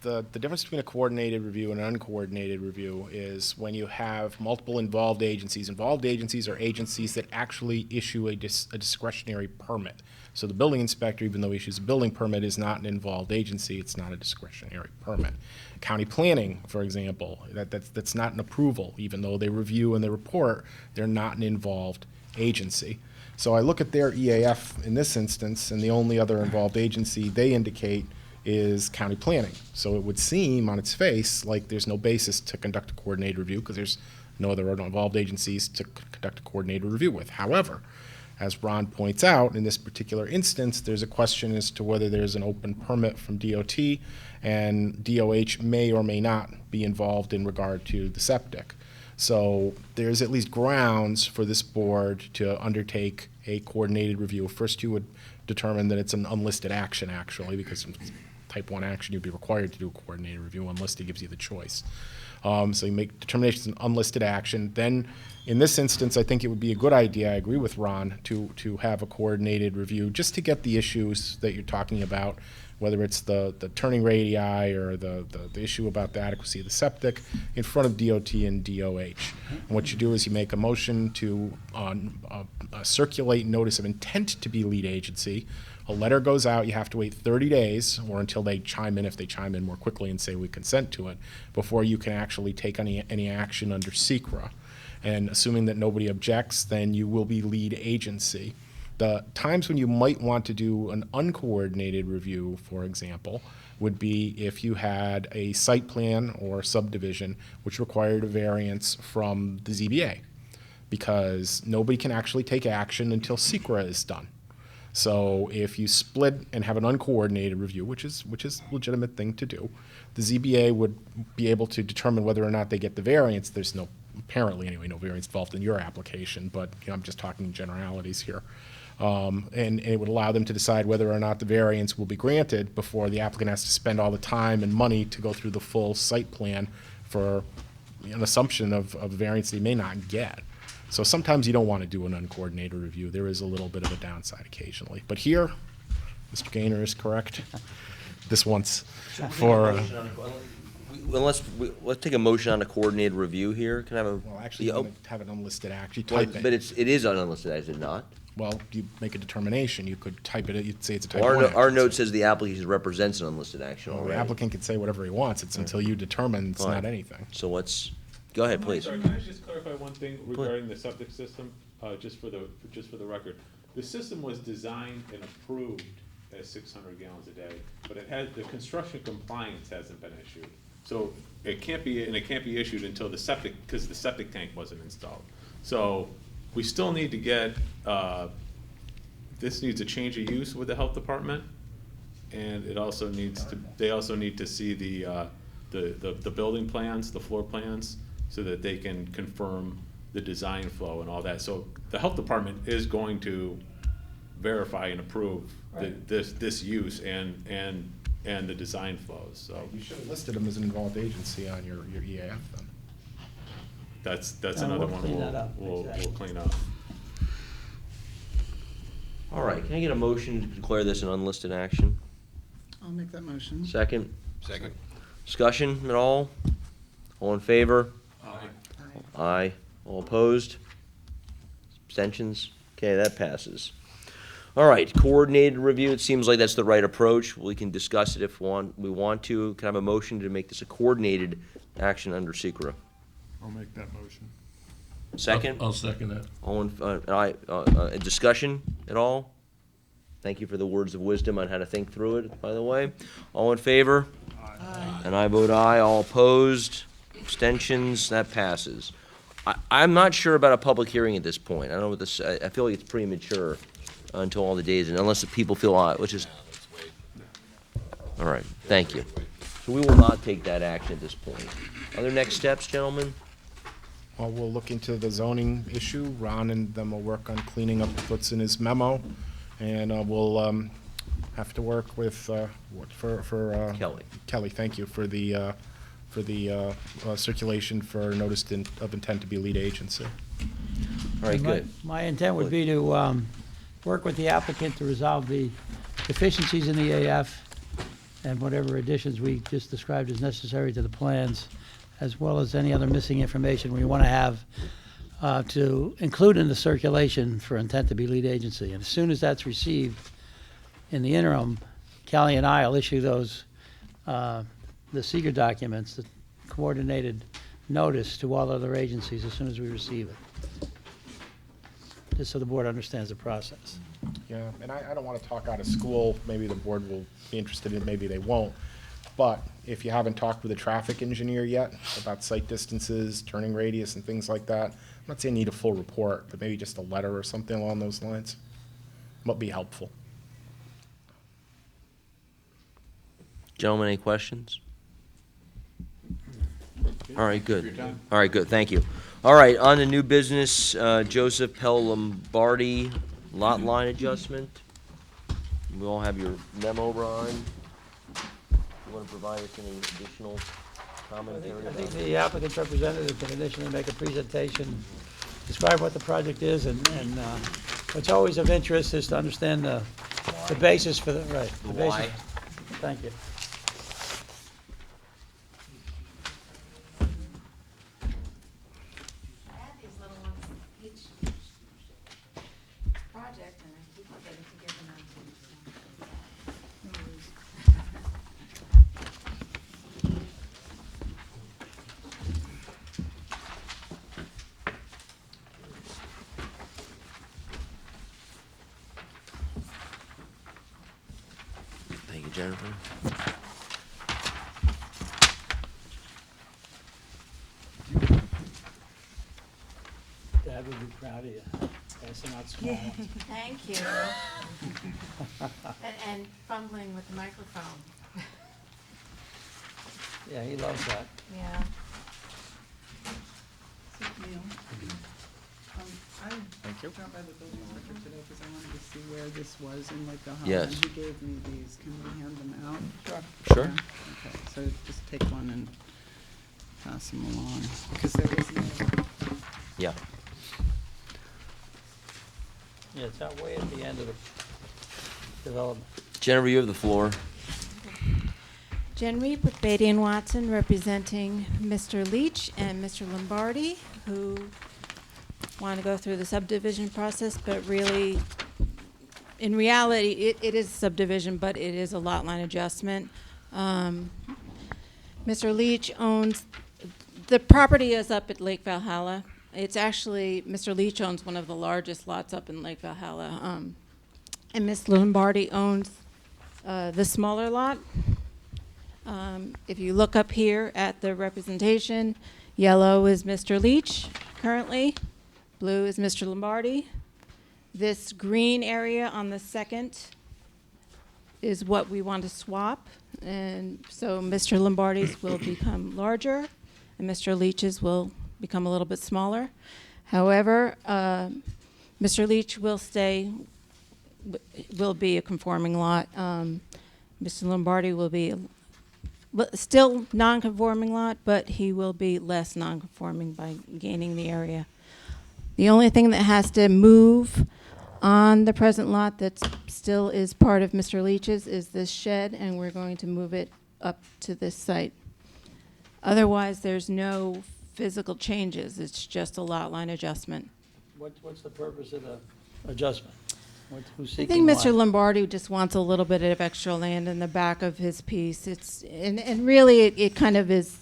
The difference between a coordinated review and an uncoordinated review is when you have multiple involved agencies. Involved agencies are agencies that actually issue a discretionary permit. So the building inspector, even though he issues a building permit, is not an involved agency. It's not a discretionary permit. County planning, for example, that's not an approval. Even though they review and they report, they're not an involved agency. So I look at their EAF in this instance, and the only other involved agency they indicate is county planning. So it would seem on its face like there's no basis to conduct a coordinated review because there's no other involved agencies to conduct a coordinated review with. However, as Ron points out, in this particular instance, there's a question as to whether there's an open permit from DOT, and DOH may or may not be involved in regard to the septic. So there's at least grounds for this board to undertake a coordinated review. First, you would determine that it's an unlisted action, actually, because it's type 1 action, you'd be required to do a coordinated review. Unlisted gives you the choice. So you make determinations in unlisted action. Then, in this instance, I think it would be a good idea, I agree with Ron, to have a coordinated review just to get the issues that you're talking about, whether it's the turning radii or the issue about the adequacy of the septic, in front of DOT and DOH. And what you do is you make a motion to circulate notice of intent to be lead agency. A letter goes out, you have to wait 30 days, or until they chime in, if they chime in more quickly and say we consent to it, before you can actually take any action under SECRA. And assuming that nobody objects, then you will be lead agency. The times when you might want to do an uncoordinated review, for example, would be if you had a site plan or subdivision which required a variance from the ZBA, because nobody can actually take action until SECRA is done. So if you split and have an uncoordinated review, which is a legitimate thing to do, the ZBA would be able to determine whether or not they get the variance. There's apparently anyway, no variance involved in your application, but I'm just talking generalities here. And it would allow them to decide whether or not the variance will be granted before the applicant has to spend all the time and money to go through the full site plan for an assumption of a variance they may not get. So sometimes you don't want to do an uncoordinated review. There is a little bit of a downside occasionally. But here, Mr. Gaynor is correct. This once for... Let's take a motion on a coordinated review here. Can I have a? Well, actually, you want to have an unlisted action. You Well, type but it. it is unlisted, is it not? Well, you make a determination. You could type it. You'd say it's a type Well, 1 our action. note says the application represents an unlisted action Well, the already. applicant can say whatever he wants. It's until you determine it's Fine. not anything. So go ahead, please. Sorry, can I just clarify one thing regarding the septic system? just for the record, the system was designed and approved as 600 gallons a day, but the construction compliance hasn't been issued. So it can't be issued until because the septic tank wasn't installed. So we still need to get, this needs a change of use with the health department, and they also need to see the building plans, the floor plans, so that they can confirm the design flow and all that. So the health department is going to verify and approve this use and the design flows, so. You should have listed them as an involved agency on your EAF then. That's And another we'll one clean that up, we'll exactly. clean up. All right, can I get a motion to declare this an unlisted action? I'll make that motion. Second? Second. Discussion at all? All in favor? Aye. All opposed? Abstentions? Okay, that passes. All right, coordinated review, it seems like that's the right approach. We can discuss it if we want to. Can I have a motion to make this a coordinated action under SECRA? I'll make that motion. Second? I'll second that. All in, discussion at all? Thank you for the words of wisdom on how to think through it, by the way. All in favor? Aye. And I vote aye. All opposed? Abstentions? That passes. I'm not sure about a public hearing at this point. I don't know what this, I feel like it's premature until all the days, and unless the people feel, which is, all right, thank you. So we will not take that action at this point. Other next steps, gentlemen? Well, we'll look into the zoning issue. Ron and them will work on cleaning up what's in his memo, and we'll have to work with for Kelly. Kelly, thank you for the circulation for notice of intent to be lead agency. All right, good. My intent would be to work with the applicant to resolve the deficiencies in the AF and whatever additions we just described as necessary to the plans, as well as any other missing information we want to have to include in the circulation for intent to be lead agency. And as soon as that's received, in the interim, Callie and I will issue those, the seeker documents, the coordinated notice to all other agencies as soon as we receive it, just so the board understands the process. Yeah, and I don't want to talk out of school. Maybe the board will be interested in it, maybe they won't. But if you haven't talked with a traffic engineer yet about site distances, turning radius, and things like that, I'm not saying you need a full report, but maybe just a letter or something along those lines might be helpful. Gentlemen, any questions? All right, good. All right, good, thank you. All right, on to new business, Joseph Pell Lombardi, lot line adjustment. We all have your memo, Ron. You want to provide us any additional commentary? I think the applicant's representative can initially make a presentation, describe what the project is, and what's always of interest is to understand the basis for the, right. The basis. why. Thank you. I had these little ones each project, and I keep forgetting to give them out to you. Thank you, Jennifer. Dad would be proud of you, passing out small ones. Thank you. And fumbling with the microphone. Yeah, he loves that. Yeah. So, Neil, I Thank you. dropped by the building inspector today because I wanted to see where this was in like the hall. Yes. And he gave me these. Can we hand them out? Sure. Okay, so just take one and pass them along, because there was no, Yeah. Yeah, it's out way at the end of the development. Jennifer, you have the floor. Jen Reep with Beatty and Watson, representing Mr. Leach and Mr. Lombardi, who want to go through the subdivision process, but really, in reality, it is a subdivision, but it is a lot line adjustment. Mr. Leach owns, the property is up at Lake Valhalla. It's actually, Mr. Leach owns one of the largest lots up in Lake Valhalla. And Ms. Lombardi owns the smaller lot. If you look up here at the representation, yellow is Mr. Leach currently, blue is Mr. Lombardi. This green area on the second is what we want to swap. And so Mr. Lombardi's will become larger and Mr. Leach's will become a little bit smaller. However, Mr. Leach will be a conforming lot. Mr. Lombardi will be still non-conforming lot, but he will be less non-conforming by gaining the area. The only thing that has to move on the present lot that still is part of Mr. Leach's is this shed, and we're going to move it up to this site. Otherwise, there's no physical changes. It's just a lot line adjustment. What's the purpose of the adjustment? Who's I seeking think Mr. what? Lombardi just wants a little bit of extra land in the back of his piece. And really it kind of is,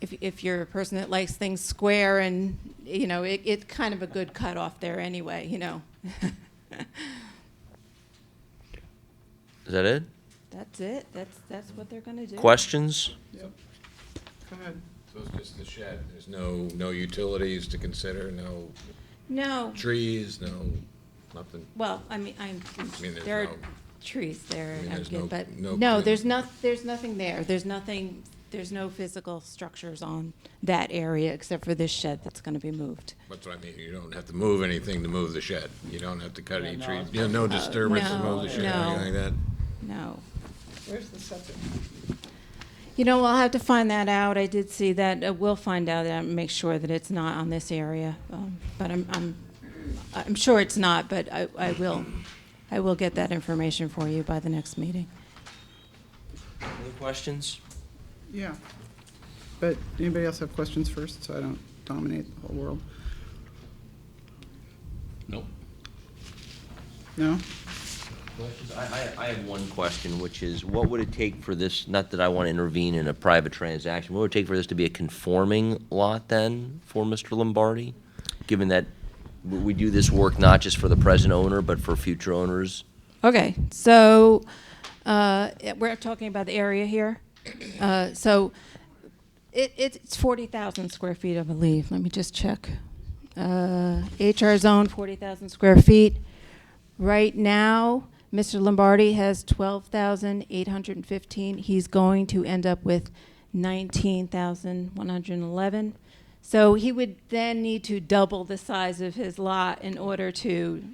if you're a person that likes things square and, it's kind of a good cutoff there anyway, Is that it? That's it. That's what they're gonna do. Questions? Go ahead. So it's just the shed, there's no utilities to consider, no No, trees, nothing? well, I mean, mean, there's there are no- trees there, I mean, there's again, no- but no- no, there's nothing there. There's no physical structures on that area except for this shed that's gonna be moved. That's what I mean, you don't have to move anything to move the shed. You don't have to cut any no, trees, it's- no disturbance to no, move the shed, or no. anything like that? No. Where's the septic? I'll have to find that out. I did see that. We'll find out and make sure that it's not on this area. But I'm sure it's not, but I will get that information for you by the next meeting. Other questions? Yeah. But anybody else have questions first, so I don't dominate the whole world? Nope. No? Questions? I have one question, which is, what would it take for this, not that I want to intervene in a private transaction, what would it take for this to be a conforming lot then for Mr. Lombardi? Given that we do this work not just for the present owner, but for future owners? Okay, so we're talking about the area here. So it's 40,000 square feet, I believe. Let me just check. HR zone, 40,000 square feet. Right now, Mr. Lombardi has 12,815. He's going to end up with 19,111. So he would then need to double the size of his lot in order to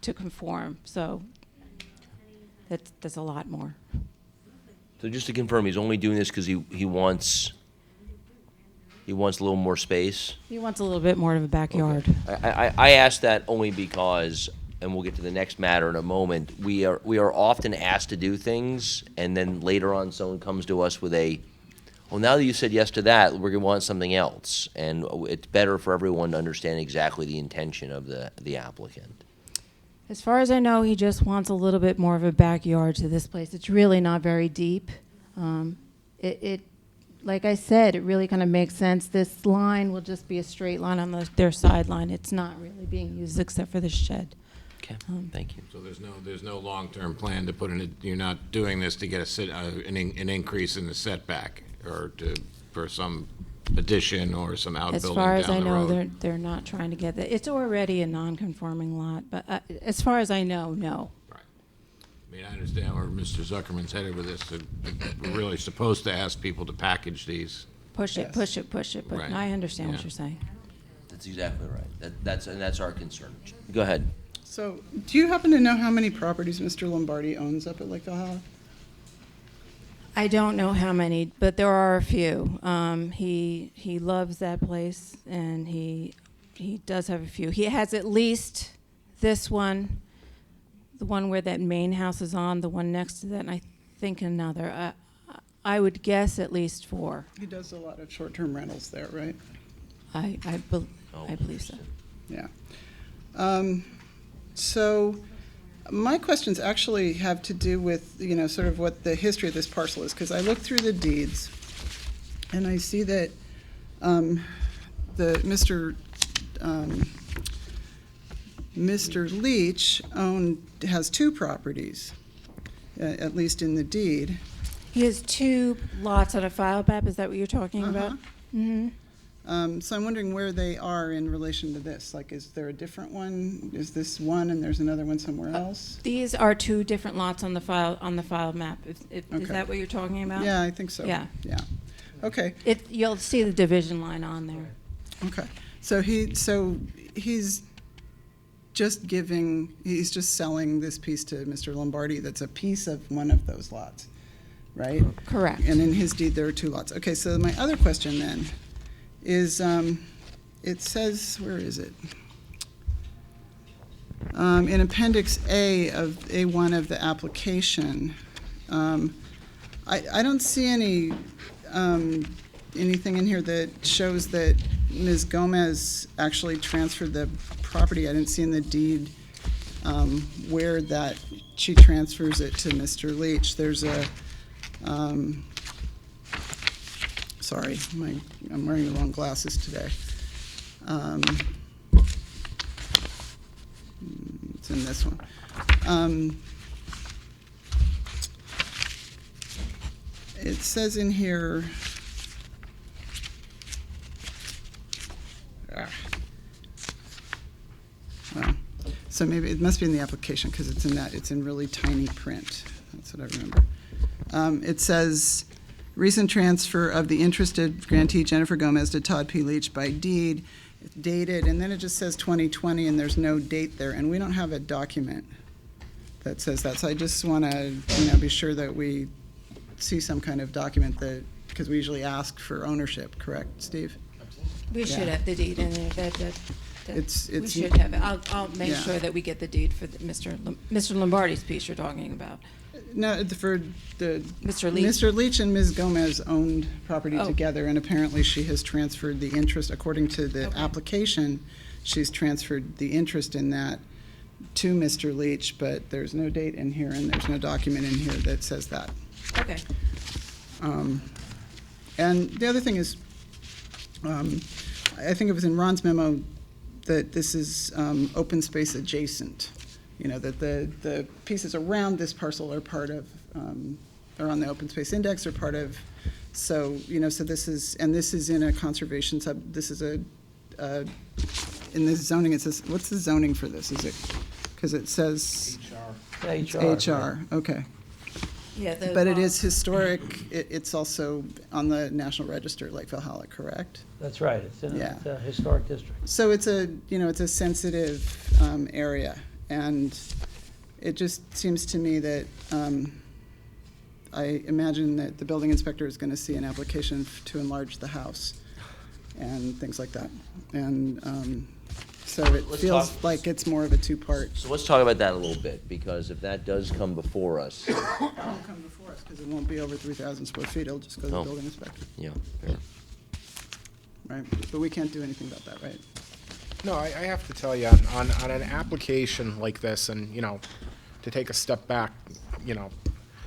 conform. So that's a lot more. So just to confirm, he's only doing this because he wants a little more space? He wants a little bit more of a backyard. I ask that only because, and we'll get to the next matter in a moment, we are often asked to do things, and then later on someone comes to us with well, now that you said yes to that, we're going to want something else. And it's better for everyone to understand exactly the intention of the applicant. As far as I know, he just wants a little bit more of a backyard to this place. It's really not very deep. Like I said, it really kind of makes sense. This line will just be a straight line on their sideline. It's not really being used except for the shed. Okay, thank you. So there's no long-term plan to put in it, you're not doing this to get an increase in the setback, or for some addition or some outbuilding As down far the as I know, road? they're not trying to get that. It's already a non-conforming lot, but as far as I know, no. Right. I mean, I understand where Mr. Zuckerman's headed with this. We're really supposed to ask people to package these. Push it, push it, push it, but Right. I understand what Yeah. you're saying. That's exactly right. That's our concern. Go ahead. So, do you happen to know how many properties Mr. Lombardi owns up at Lake Valhalla? I don't know how many, but there are a few. He loves that place, and he does have a few. He has at least this one, the one where that main house is on, the one next to that, and I think another. I would guess at least 4. He does a lot of short-term rentals there, right? I believe so. Yeah. So my questions actually have to do with, sort of what the history of this parcel is, because I looked through the deeds, and I see that Mr. Leach has two properties, at least in the deed. He has 2 lots on a file map, is that what you're talking about? So I'm wondering where they are in relation to this. Like, is there a different one? Is this one and there's another one somewhere else? These are 2 different lots on the file map. Is Okay. that what you're talking about? Yeah, I think so. Yeah. Yeah. Okay. You'll see the division line on there. Okay. So he's just selling this piece to Mr. Lombardi that's a piece of one of those lots, right? Correct. And in his deed, there are 2 lots. Okay, so my other question then is, it says, where is it? In Appendix A of A1 of the application, I don't see anything in here that shows that Ms. Gomez actually transferred the property. I didn't see in the deed where that she transfers it to Mr. Leach. There's a, sorry, I'm wearing the wrong glasses today. It's in this one. It says in here, well, so maybe it must be in the application because it's in really tiny print. That's what I remember. It says, recent transfer of the interested grantee Jennifer Gomez to Todd P. Leach by deed, dated, and then it just says 2020 and there's no date there, and we don't have a document that says that. So I just want to, be sure that we see some kind of document that, because we usually ask for ownership, correct, Steve? We should Yeah. have the deed in there. We It's- should have it. I'll make Yeah. sure that we get the deed for Mr. Lombardi's piece you're talking about. No, for the. Mr. Leach. Mr. Leach and Ms. Gomez owned property Oh. together, and apparently she has transferred the interest, according to the Okay. application, she's transferred the interest in that to Mr. Leach, but there's no date in here and there's no document in here that says that. Okay. And the other thing is, I think it was in Ron's memo that this is open space adjacent, that the pieces around this parcel are part of, are on the open space index, or part of, so this is in a conservation this is in this zoning, it says, what's the zoning for this? Is it, because it says HR, okay. Yeah. But it is historic, it's also on the National Register, Lakeville Howlett, correct? That's right, it's in Yeah. a historic district. So it's a sensitive area, and it just seems to me that I imagine that the building inspector is going to see an application to enlarge the house and things like that. And so it Let's feels talk- like it's more of a two-part. So let's talk about that a little bit, because if that does come before us, It won't come before us because it won't be over 3,000 square feet. It'll just go to the No. building inspector, yeah, fair. right? But we can't do anything about that, right? No, I have to tell you, on an application like this, and, to take a step back,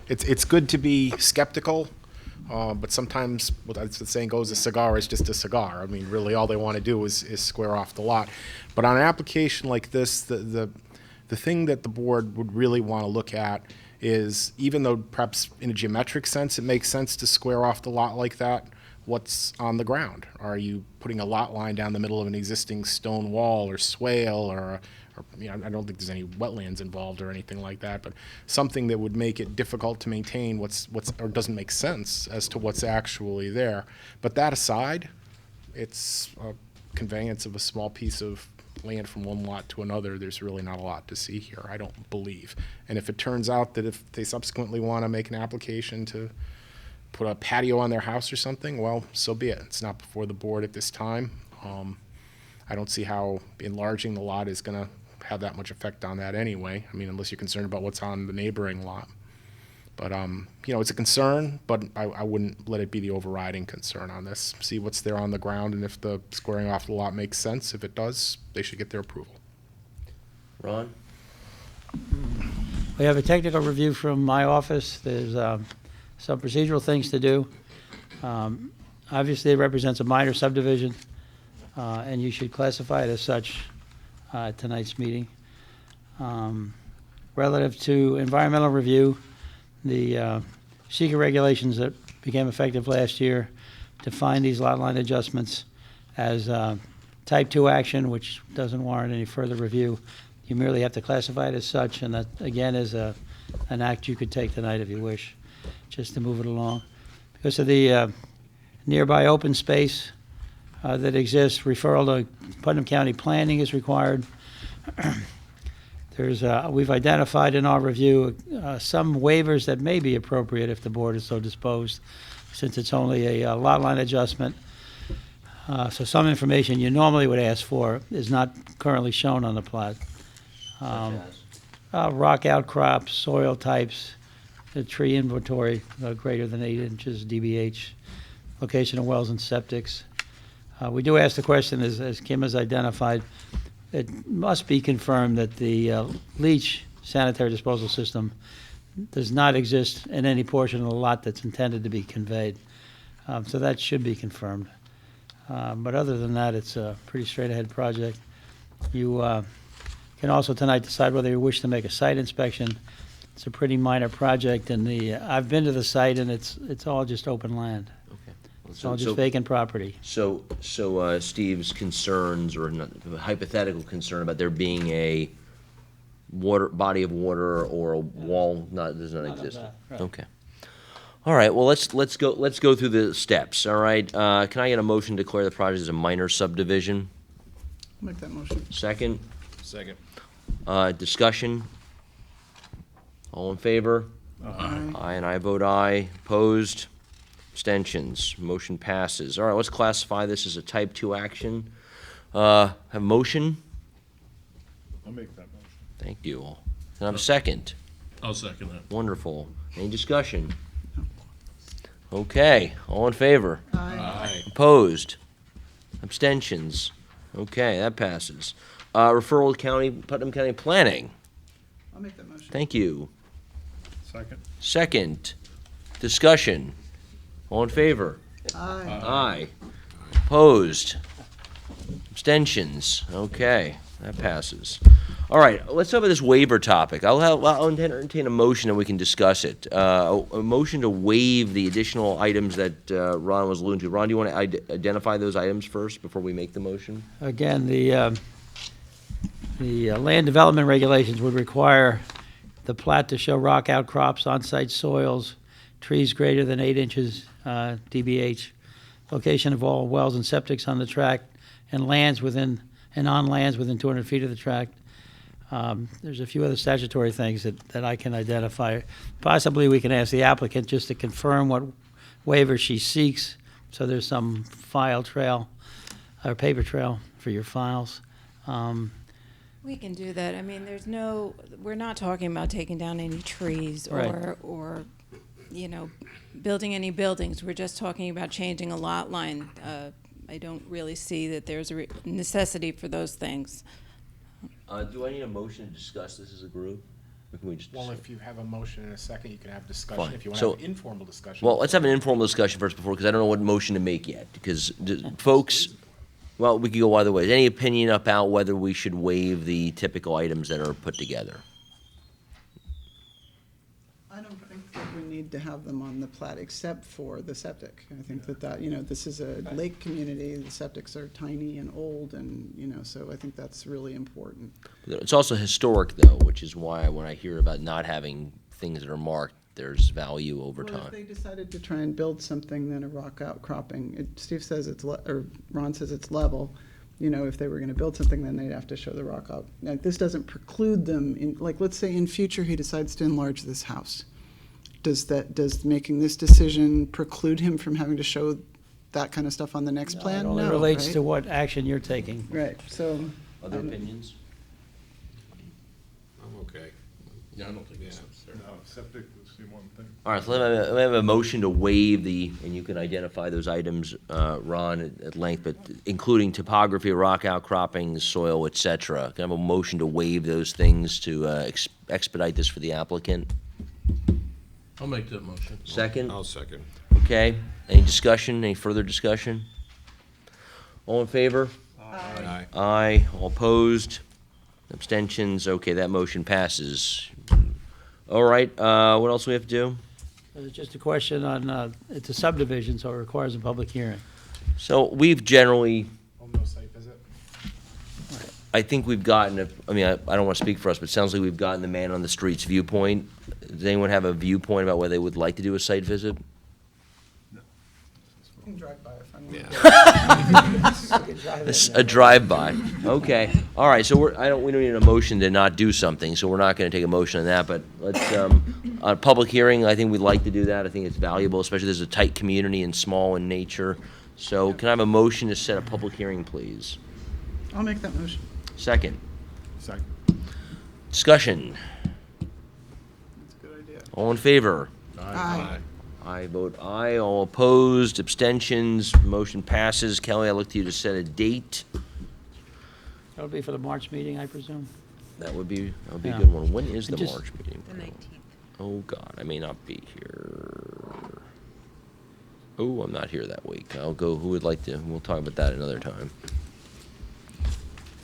it's good to be skeptical, but sometimes, as the saying goes, a cigar is just a cigar. I mean, really, all they want to do is square off the lot. But on an application like this, the thing that the board would really want to look at is, even though perhaps in a geometric sense it makes sense to square off the lot like that, what's on the ground? Are you putting a lot line down the middle of an existing stone wall or swale, or I don't think there's any wetlands involved or anything like that, but something that would make it difficult to maintain or doesn't make sense as to what's actually there. But that aside, it's a conveyance of a small piece of land from one lot to another. There's really not a lot to see here, I don't believe. And if it turns out that if they subsequently want to make an application to put a patio on their house or something, well, so be it. It's not before the board at this time. I don't see how enlarging the lot is going to have that much effect on that anyway. I mean, unless you're concerned about what's on the neighboring lot. But, it's a concern, but I wouldn't let it be the overriding concern on this. See what's there on the ground, and if the squaring off the lot makes sense. If it does, they should get their approval. Ron? We have a technical review from my office. There's some procedural things to do. Obviously, it represents a minor subdivision. and you should classify it as such at tonight's meeting. Relative to environmental review, the SEQA regulations that became effective last year define these lot line adjustments as type 2 action, which doesn't warrant any further review. You merely have to classify it as such, and that, again, is an act you could take tonight if you wish, just to move it along. Because of the nearby open space that exists, referral to Putnam County Planning is required. We've identified in our review some waivers that may be appropriate if the board is so disposed, since it's only a lot line adjustment. So some information you normally would ask for is not currently shown on the plat. Rock outcrops, soil types, the tree inventory greater than 8 inches DBH, location of wells and septics. We do ask the question, as Kim has identified, it must be confirmed that the leach sanitary disposal system does not exist in any portion of the lot that's intended to be conveyed. So that should be confirmed. But other than that, it's a pretty straight-ahead project. You can also tonight decide whether you wish to make a site inspection. It's a pretty minor project, and I've been to the site, and it's all just open land. Okay. It's all just vacant property. So Steve's concerns, or not, hypothetical concern about there being a body of water or a wall does not None of exist. that, right. Okay. All right. Well, let's go through the steps. All right. Can I get a motion to declare the project as a minor subdivision? I'll make that motion. Second. Second. Discussion. All in favor? Aye. Aye, and I vote aye. Opposed? Abstentions? Motion passes. All right, let's classify this as a type 2 action. Have a motion? I'll make that motion. Thank you. Can I have a second? I'll second that. Wonderful. Any discussion? Okay, all in favor? Aye. Opposed? Abstentions? Okay, that passes. Referral to Putnam County Planning. I'll make that motion. Thank you. Second? Second. Discussion. All in favor? Aye. Aye. Opposed? Abstentions? Okay, that passes. All right, let's talk about this waiver topic. I'll entertain a motion and we can discuss it. A motion to waive the additional items that Ron was alluding to. Ron, do you want to identify those items first before we make the motion? Again, the land development regulations would require the plat to show rock outcrops, on-site soils, trees greater than 8 inches DBH, location of all wells and septics on the tract, and on lands within 200 feet of the tract. There's a few other statutory things that I can identify. Possibly we can ask the applicant just to confirm what waiver she seeks, so there's some file trail or paper trail for your files. We can do that. I mean, we're not talking about taking down any trees Right. or, building any buildings. We're just talking about changing a lot line. I don't really see that there's a necessity for those things. Do I need a motion to discuss this as a group? Or can we just? Well, if you have a motion in a second, you can have discussion. Fine. If you want So- to have informal discussion. Well, let's have an informal discussion first because I don't know what motion to make yet. Because folks, well, we could go either way. Any opinion about whether we should waive the typical items that are put together? I don't think that we need to have them on the plat except for the septic. I think that, this is a lake community, the septics are tiny and old and, so I think that's really important. It's also historic, though, which is why when I hear about not having things that are marked, there's value over Well, if time. they decided to try and build something, then a rock outcropping, Steve says or Ron says it's level. If they were gonna build something, then they'd have to show the rock out. Now, this doesn't preclude them let's say in future he decides to enlarge this house. Does making this decision preclude him from having to show that kind of stuff on the next plan? It only No, relates right? to what action you're taking. Right, so. Other opinions? I'm okay. Yeah, I don't think it's Yeah. necessary. No, septic was the one thing. All right, so let me have a motion to waive and you can identify those items, Ron, at length, but including topography, rock outcroppings, soil, et cetera. Can I have a motion to waive those things to expedite this for the applicant? I'll make that motion. Second? I'll second. Okay. Any discussion, any further discussion? All in favor? Aye. Aye. All opposed? Abstentions? Okay, that motion passes. All right, what else do we have to do? It's just a question on, it's a subdivision, so it requires a public hearing. So we've generally, No site visit? I think we've gotten, I don't want to speak for us, but it sounds like we've gotten the man on the street's viewpoint. Does anyone have a viewpoint about whether they would like to do a site visit? You can drive by if I'm. A drive-by, okay. All right, so we don't need a motion to not do something, so we're not gonna take a motion on that, but let's, a public hearing, I think we'd like to do that. I think it's valuable, especially there's a tight community and small in nature. So can I have a motion to set a public hearing, please? I'll make that motion. Second. Second. Discussion. That's a good idea. All in favor? Aye. I vote aye. All opposed? Abstentions? Motion passes. Kelly, I look to you to set a date. That'll be for the March meeting, I presume? That would be a Yeah. good one. When is the And just- March meeting? The 19th. Oh, God, I may not be here. Oh, I'm not here that week. I'll go, who would like to, we'll talk about that another time.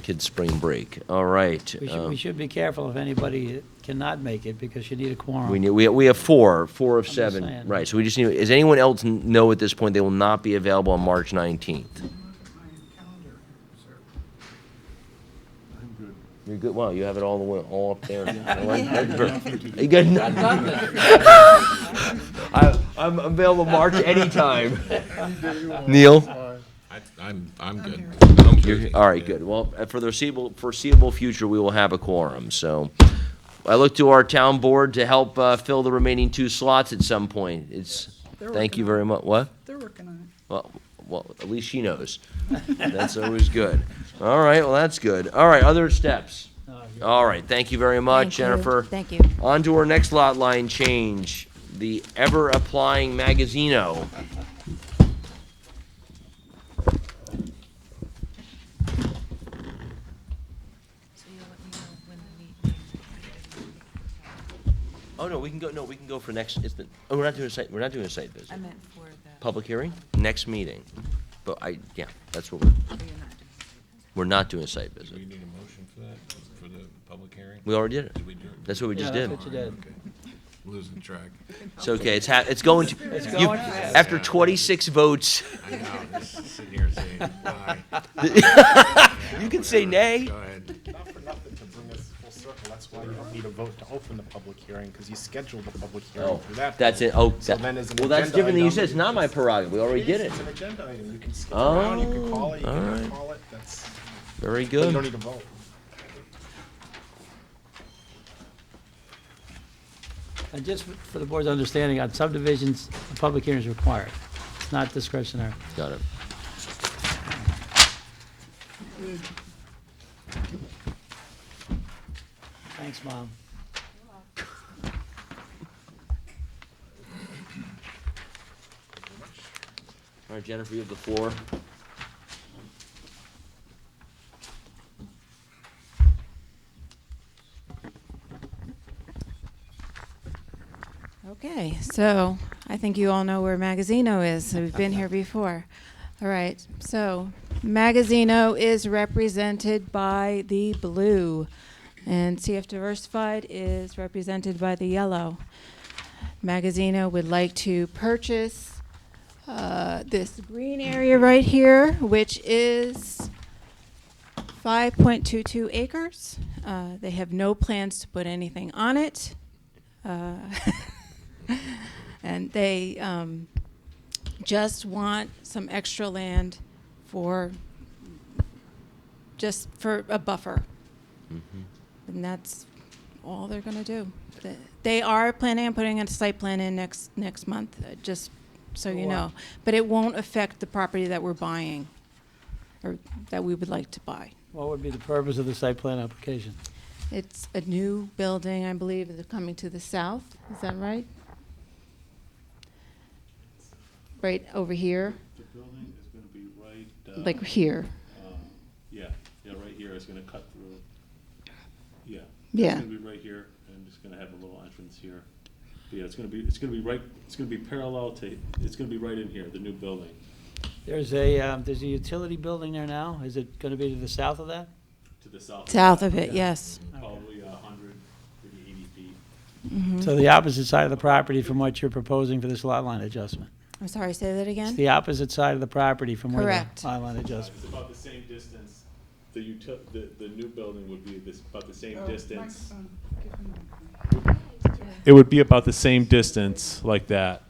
Kids' spring break. All right. We should be careful if anybody cannot make it, because you need a quorum. We have four of just seven. saying. Right, so we just need, does anyone else know at this point they will not be available on March 19th? I'm good. You're good, wow, you have it all the way, all up there. You got I'm available March anytime. Neil? I'm good. All right, good. Well, for the foreseeable future, we will have a quorum, so. I look to our town board to help fill the remaining 2 slots at some point. Thank you very much. What? They're working on it. Well, at least she knows. That's always good. All right, well, that's good. All right, other steps. All right, thank you very much, Jennifer. Thank you. On to our next lot line change, the ever-applying Magazzino. Oh, no, we can go for next, we're not doing a site visit. I meant for the. Public hearing, next meeting. But that's what we're not doing a site Do visit. we need a motion for that, for the public hearing? We already did it. Did we do it? That's what we just Yeah, did. that's what you did. Okay. Losing track. It's okay, it's going to, It's you, going fast. after 26 votes, I know, just sitting here saying, aye. you can say nay. Go ahead. Not for nothing to bring us full circle, that's why you don't need a vote to open the public hearing, because you scheduled the public hearing Oh, through that. that's it, vote. oh, So then as an well, that's agenda different than you item, said, it's not my prerogative, we already did it. It's an agenda item, you can skip around, you can call it, you all can right. not call it, that's, Very you don't good. need a vote. And just for the board's understanding, on subdivisions, a public hearing is required. It's not discretionary. Got it. Thanks, Mom. All right, Jennifer, you have the floor. Okay, so I think you all know where Magazzino is. We've been here before. All right, so Magazzino is represented by the blue, and CF Diversified is represented by the yellow. Magazzino would like to purchase this green area right here, which is 5.22 acres. They have no plans to put anything on it. And they just want some extra land just for a buffer. And that's all they're going to do. They are planning on putting a site plan in next month, just so you know. But it won't affect the property that we're buying, or that we would like to buy. What would be the purpose of the site plan application? It's a new building, I believe, is coming to the south. Is that right? Right over here, The building is gonna be right. like here. Yeah, right here, it's gonna cut through. Yeah. Yeah. It's gonna be right here, and it's gonna have a little entrance here. But yeah, it's gonna be right, it's gonna be parallel to, it's gonna be right in here, the new building. There's a utility building there now. Is it going to be to the south of that? To the south. South of it, yes. Probably 100, maybe 80 feet. So the opposite side of the property from what you're proposing for this lot line adjustment? I'm sorry, say that It's again? the opposite side of the property from where Correct. the lot line adjustment. It's about the same distance. The new building would be about the same distance. It would be about the same distance like that.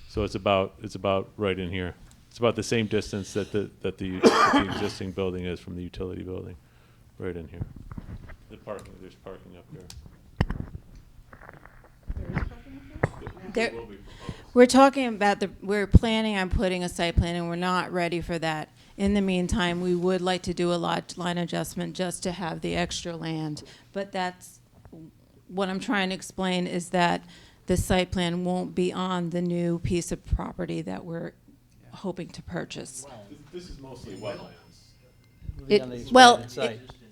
So it's about right in here. It's about the same distance that the existing building is from the utility building, right in here. There's parking up here. There- Will be proposed. We're talking about we're planning on putting a site plan, and we're not ready for that. In the meantime, we would like to do a lot line adjustment just to have the extra land. But that's, what I'm trying to explain is that the site plan won't be on the new piece of property that we're hoping to purchase. This is mostly wetlands.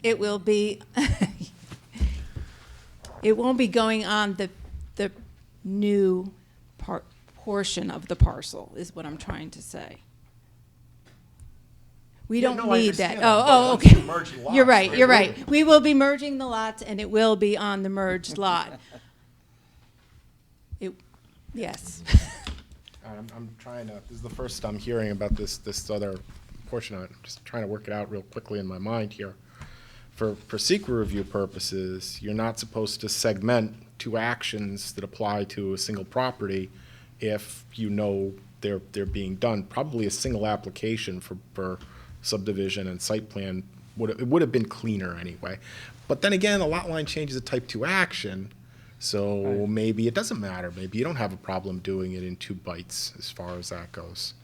It will be, it won't be going on the new portion of the parcel, is what I'm trying to say. We Yeah, don't no, I need that. understand Oh, that, but okay. merging You're lots, right, right? you're right. We will be merging the lots, and it will be on the merged lot. Yes. I'm trying to, this is the first I'm hearing about this other portion of it. I'm just trying to work it out real quickly in my mind here. For secret review purposes, you're not supposed to segment two actions that apply to a single property if you know they're being done. Probably a single application for subdivision and site plan it would have been cleaner anyway. But then again, a lot line change is a type 2 action, so maybe it doesn't matter. Maybe you don't have a problem doing it in 2 bites as far as that goes.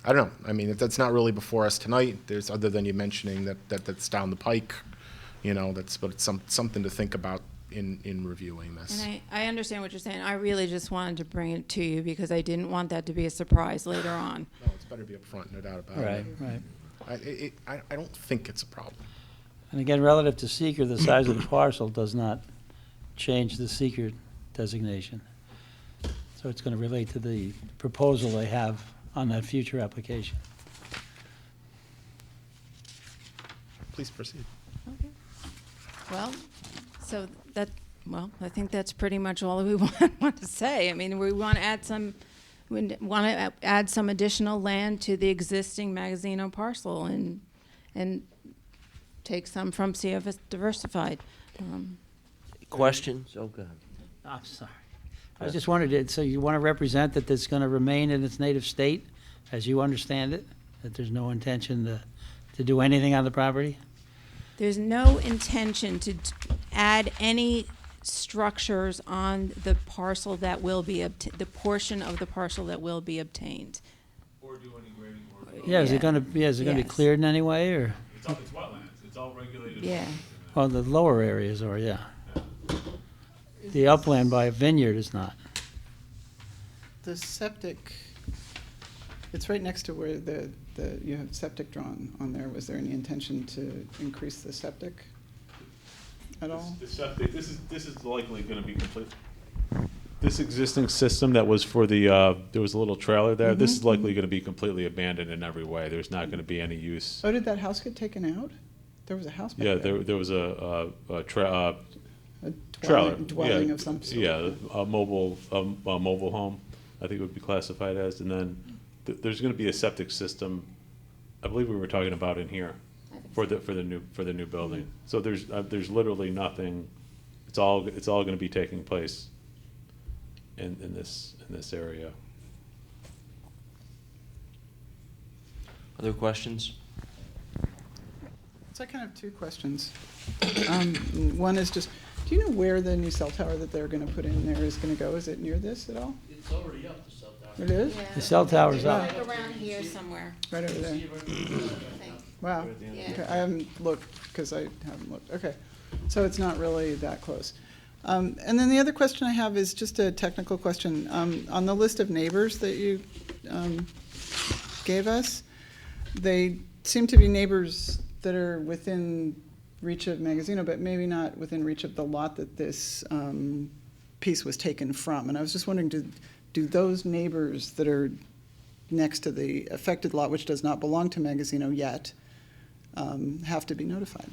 I don't know. I mean, that's not really before us tonight. There's, other than you mentioning that's down the pike, but it's something to think about in reviewing this. And I understand what you're saying. I really just wanted to bring it to you because I didn't want that to be a surprise later on. No, it's better to be upfront, no doubt about it. Right. I don't think it's a problem. And again, relative to seeker, the size of the parcel does not change the seeker designation. So it's going to relate to the proposal they have on that future application. Please proceed. Well, I think that's pretty much all we want to say. I mean, we want to add some additional land to the existing Magazzino parcel and take some from CFS Diversified. Questions? Oh, go ahead. I'm sorry. I just wondered, so you want to represent that it's going to remain in its native state, as you understand it? That there's no intention to do anything on the property? There's no intention to add any structures on the parcel that will be, the portion of the parcel that will be obtained. Or do any grading work. Yeah, is it going to be Yes. cleared in any way, or? It's wetlands. It's all regulated. Yeah. Well, the lower areas are, yeah. The upland by a vineyard is not. The septic, it's right next to where you have septic drawn on there. Was there any intention to increase the septic at all? The septic, this is likely going to be complete. This existing system that was for the, there was a little trailer there, this is likely going to be completely abandoned in every way. There's not going to be any use. Oh, did that house get taken out? There was a house back Yeah, there. there was a A trailer. dwelling Yeah, of some sort. Yeah, a mobile home, I think it would be classified as, and then there's gonna be a septic system, I believe we were talking about in here, for the new building. So there's literally nothing, it's all gonna be taking place in this area. Other questions? So I kind of have 2 questions. One is just, do you know where the new cell tower that they're going to put in there is going to go? Is it near this at all? It's already up, the cell tower. It is? The cell tower's up. Like around here somewhere. Right over there. Wow. Yeah. Okay, I haven't looked because I haven't looked. Okay, so it's not really that close. And then the other question I have is just a technical question. On the list of neighbors that you gave us, they seem to be neighbors that are within reach of Magazzino, but maybe not within reach of the lot that this piece was taken from. And I was just wondering, do those neighbors that are next to the affected lot, which does not belong to Magazino yet, have to be notified.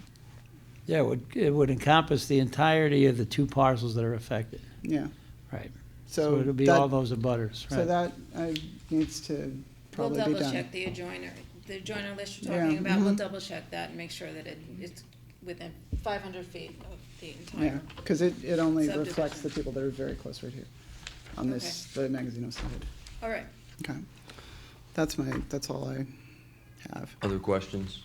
Yeah, it would encompass the entirety of the 2 parcels that are affected. Yeah. Right. So So it'll be that- all those abutters, So right? that needs to We'll probably be double done. check the adjoiner list you're Yeah, talking about, we'll mhm. double check that and make sure that it's within 500 feet of the Yeah, entire. because it only Subdivision. reflects the people that are very close right here on this, the Magazino side. All right. Okay. That's all I have. Other questions?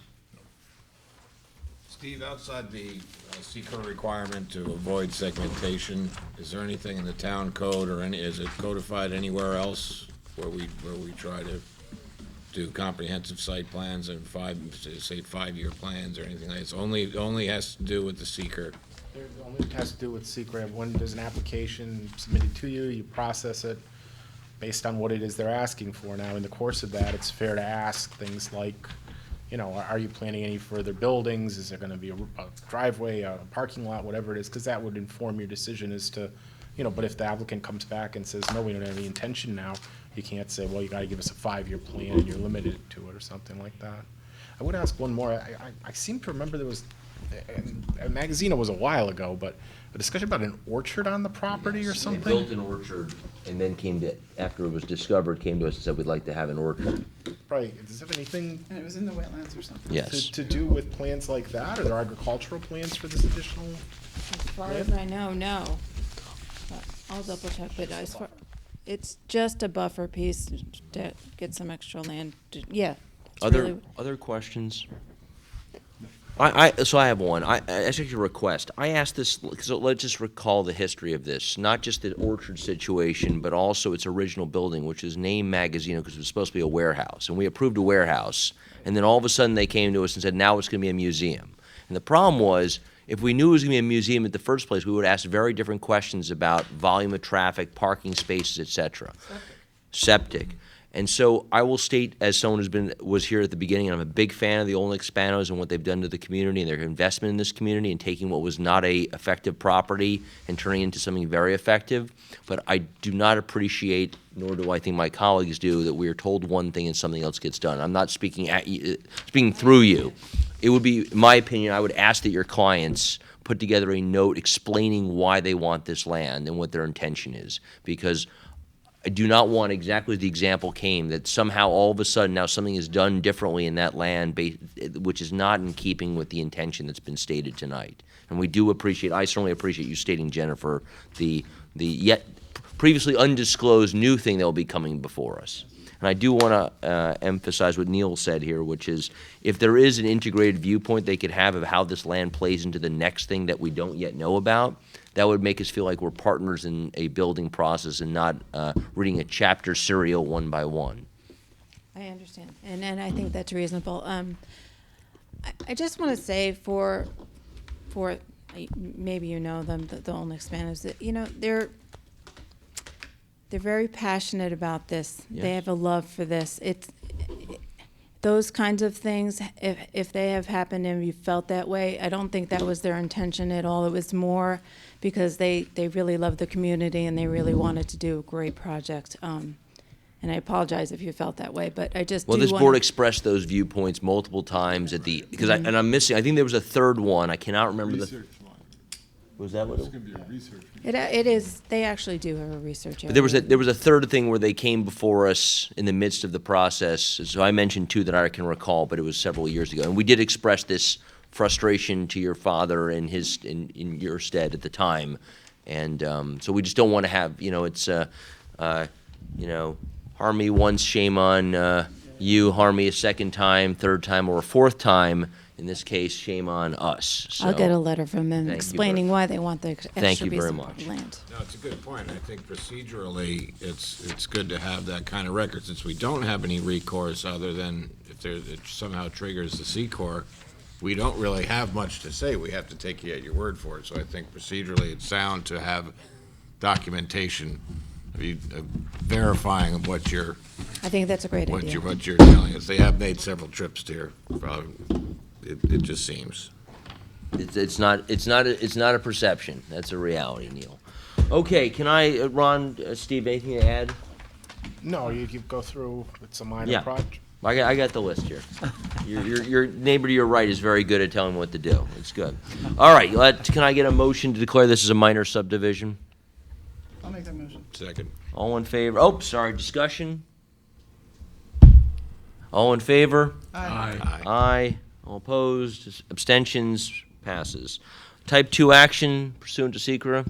Steve, outside the seeker requirement to avoid segmentation, is there anything in the town code or is it codified anywhere else where we try to do comprehensive site plans and say 5-year plans or anything like that? It's only has to do with the seeker. It only has to do with secret. When there's an application submitted to you, you process it based on what it is they're asking for. Now, in the course of that, it's fair to ask things like, you know, are you planning any further buildings? Is there gonna be a driveway, a parking lot, whatever it is? Because that would inform your decision as to, you know, but if the applicant comes back and says, no, we don't have any intention now, you can't say, well, you gotta give us a 5-year plan and you're limited to it or something like that. I would ask one more. I seem to remember there was, and Magazino was a while ago, but a discussion about an orchard on the property or something? They built an orchard and then after it was discovered, came to us and said, we'd like to have an orchard. Right, does it have anything And it was in the wetlands or something. Yes. to do with plans like that? Are there agricultural plans for this additional? As far as I know, no. But I'll double check, but it's just a buffer piece to get some extra land. Yeah. it's really- Other questions? So I have one. It's actually a request. I asked this, so let's just recall the history of this, not just the orchard situation, but also its original building, which is named Magazino because it was supposed to be a warehouse. And we approved a warehouse. And then all of a sudden they came to us and said, now it's going to be a museum. And the problem was, if we knew it was going to be a museum at the first place, we would ask very different questions about volume of traffic, parking spaces, et cetera. Septic. And so I will state, as someone was here at the beginning, I'm a big fan of the Olin Expanos and what they've done to the community and their investment in this community and taking what was not a effective property and turning it into something very effective. But I do not appreciate, nor do I think my colleagues do, that we are told one thing and something else gets done. I'm not speaking at you, speaking through you. It would be, in my opinion, I would ask that your clients put together a note explaining why they want this land and what their intention is, because I do not want, exactly as the example came, that somehow all of a sudden now something is done differently in that land, which is not in keeping with the intention that's been stated tonight. And we do appreciate, I certainly appreciate you stating, Jennifer, the yet previously undisclosed new thing that will be coming before us. And I do want to emphasize what Neil said here, which is if there is an integrated viewpoint they could have of how this land plays into the next thing that we don't yet know about, that would make us feel like we're partners in a building process and not reading a chapter serial one by one. I understand, and I think that's reasonable. I just want to say for maybe you know them, the Olin Expanos, that you know they're very passionate about this. Yes. They have a love for this. Those kinds of things, if they have happened and you felt that way, I don't think that was their intention at all. It was more because they really love the community and they really wanted to do a great project. And I apologize if you felt that way, but I just Well, do this wanna- board expressed those viewpoints multiple times at the, because and I'm missing, I think there was a third one. I cannot remember the. Research line. Was that what It's it gonna be a research. It is. They actually do have a research area. But there was a third thing where they came before us in the midst of the process. So I mentioned two that I can recall, but it was several years ago. And we did express this frustration to your father in your stead at the time. And so we just don't want to have, it's, harm me once, shame on you, harm me a second time, third time, or a fourth time. In this case, shame on us. So, I'll get a letter from them Thank you explaining why they want the extra Thank you piece very of much. land. No, it's a good point. I think procedurally, it's good to have that kind of record, since we don't have any recourse other than if it somehow triggers the C-Corps. We don't really have much to say. We have to take you at your word for it. So I think procedurally, it's sound to have documentation of verifying what you're I think that's a great idea. what you're telling us. They have made several trips here. Probably, it just seems. It's not a perception. That's a reality, Neil. Okay, can I, Ron, Steve, anything to add? No, you go through, it's a minor Yeah. project. I got the list here. Your neighbor to your right is very good at telling what to do. It's good. All right, can I get a motion to declare this as a minor subdivision? I'll make that motion. Second. All in favor? Oh, sorry, discussion? All in favor? Aye. Aye. All opposed? Abstentions? Passes. Type 2 action pursuant to secra.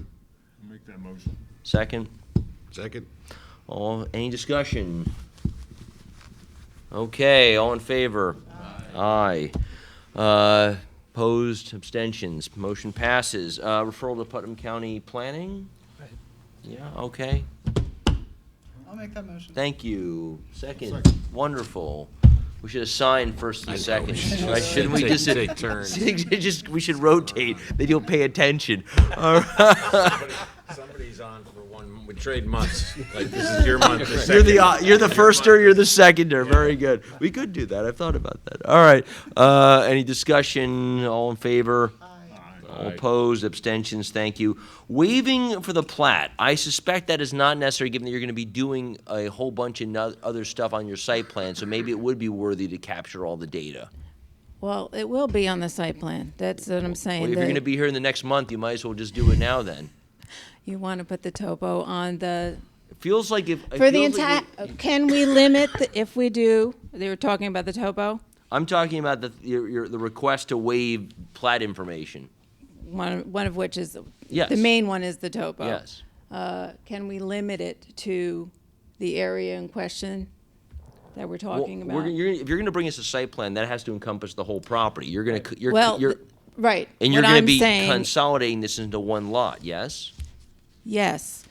Make that motion. Second. Second. Any discussion? Okay, all in favor? Aye. Opposed? Abstentions? Motion passes. Referral to Putnam County Planning? Yeah, okay. I'll make that motion. Thank you. Second. Second. Wonderful. We should assign first and second. should Right? Shouldn't we just take turns. we should rotate. Then you'll pay attention. All right. Somebody's on for one, we trade months, like this is your month. You're the firster, you're the seconder. Very good. We could do that. I've thought about that. All right. Any discussion? All in favor? All opposed? Abstentions? Thank you. Waiving for the plat. I suspect that is not necessary, given that you're going to be doing a whole bunch of other stuff on your site plan. So maybe it would be worthy to capture all the data. Well, it will be on the site plan. That's what I'm saying. Well, if you're going to be here in the next month, you might as well just do it now. Then You want to put the topo on the, it feels like if for the entire, can we limit, if we do, they were talking about the topo? I'm talking about the request to waive plat information. One of which is, Yes. the main one is the topo. Yes. Can we limit it to the area in question that we're talking Well, about? if you're going to bring us a site plan, that has to encompass the whole property. You're going to Well, right. and you're What going to I'm be saying- consolidating this into one lot. Yes. Yes.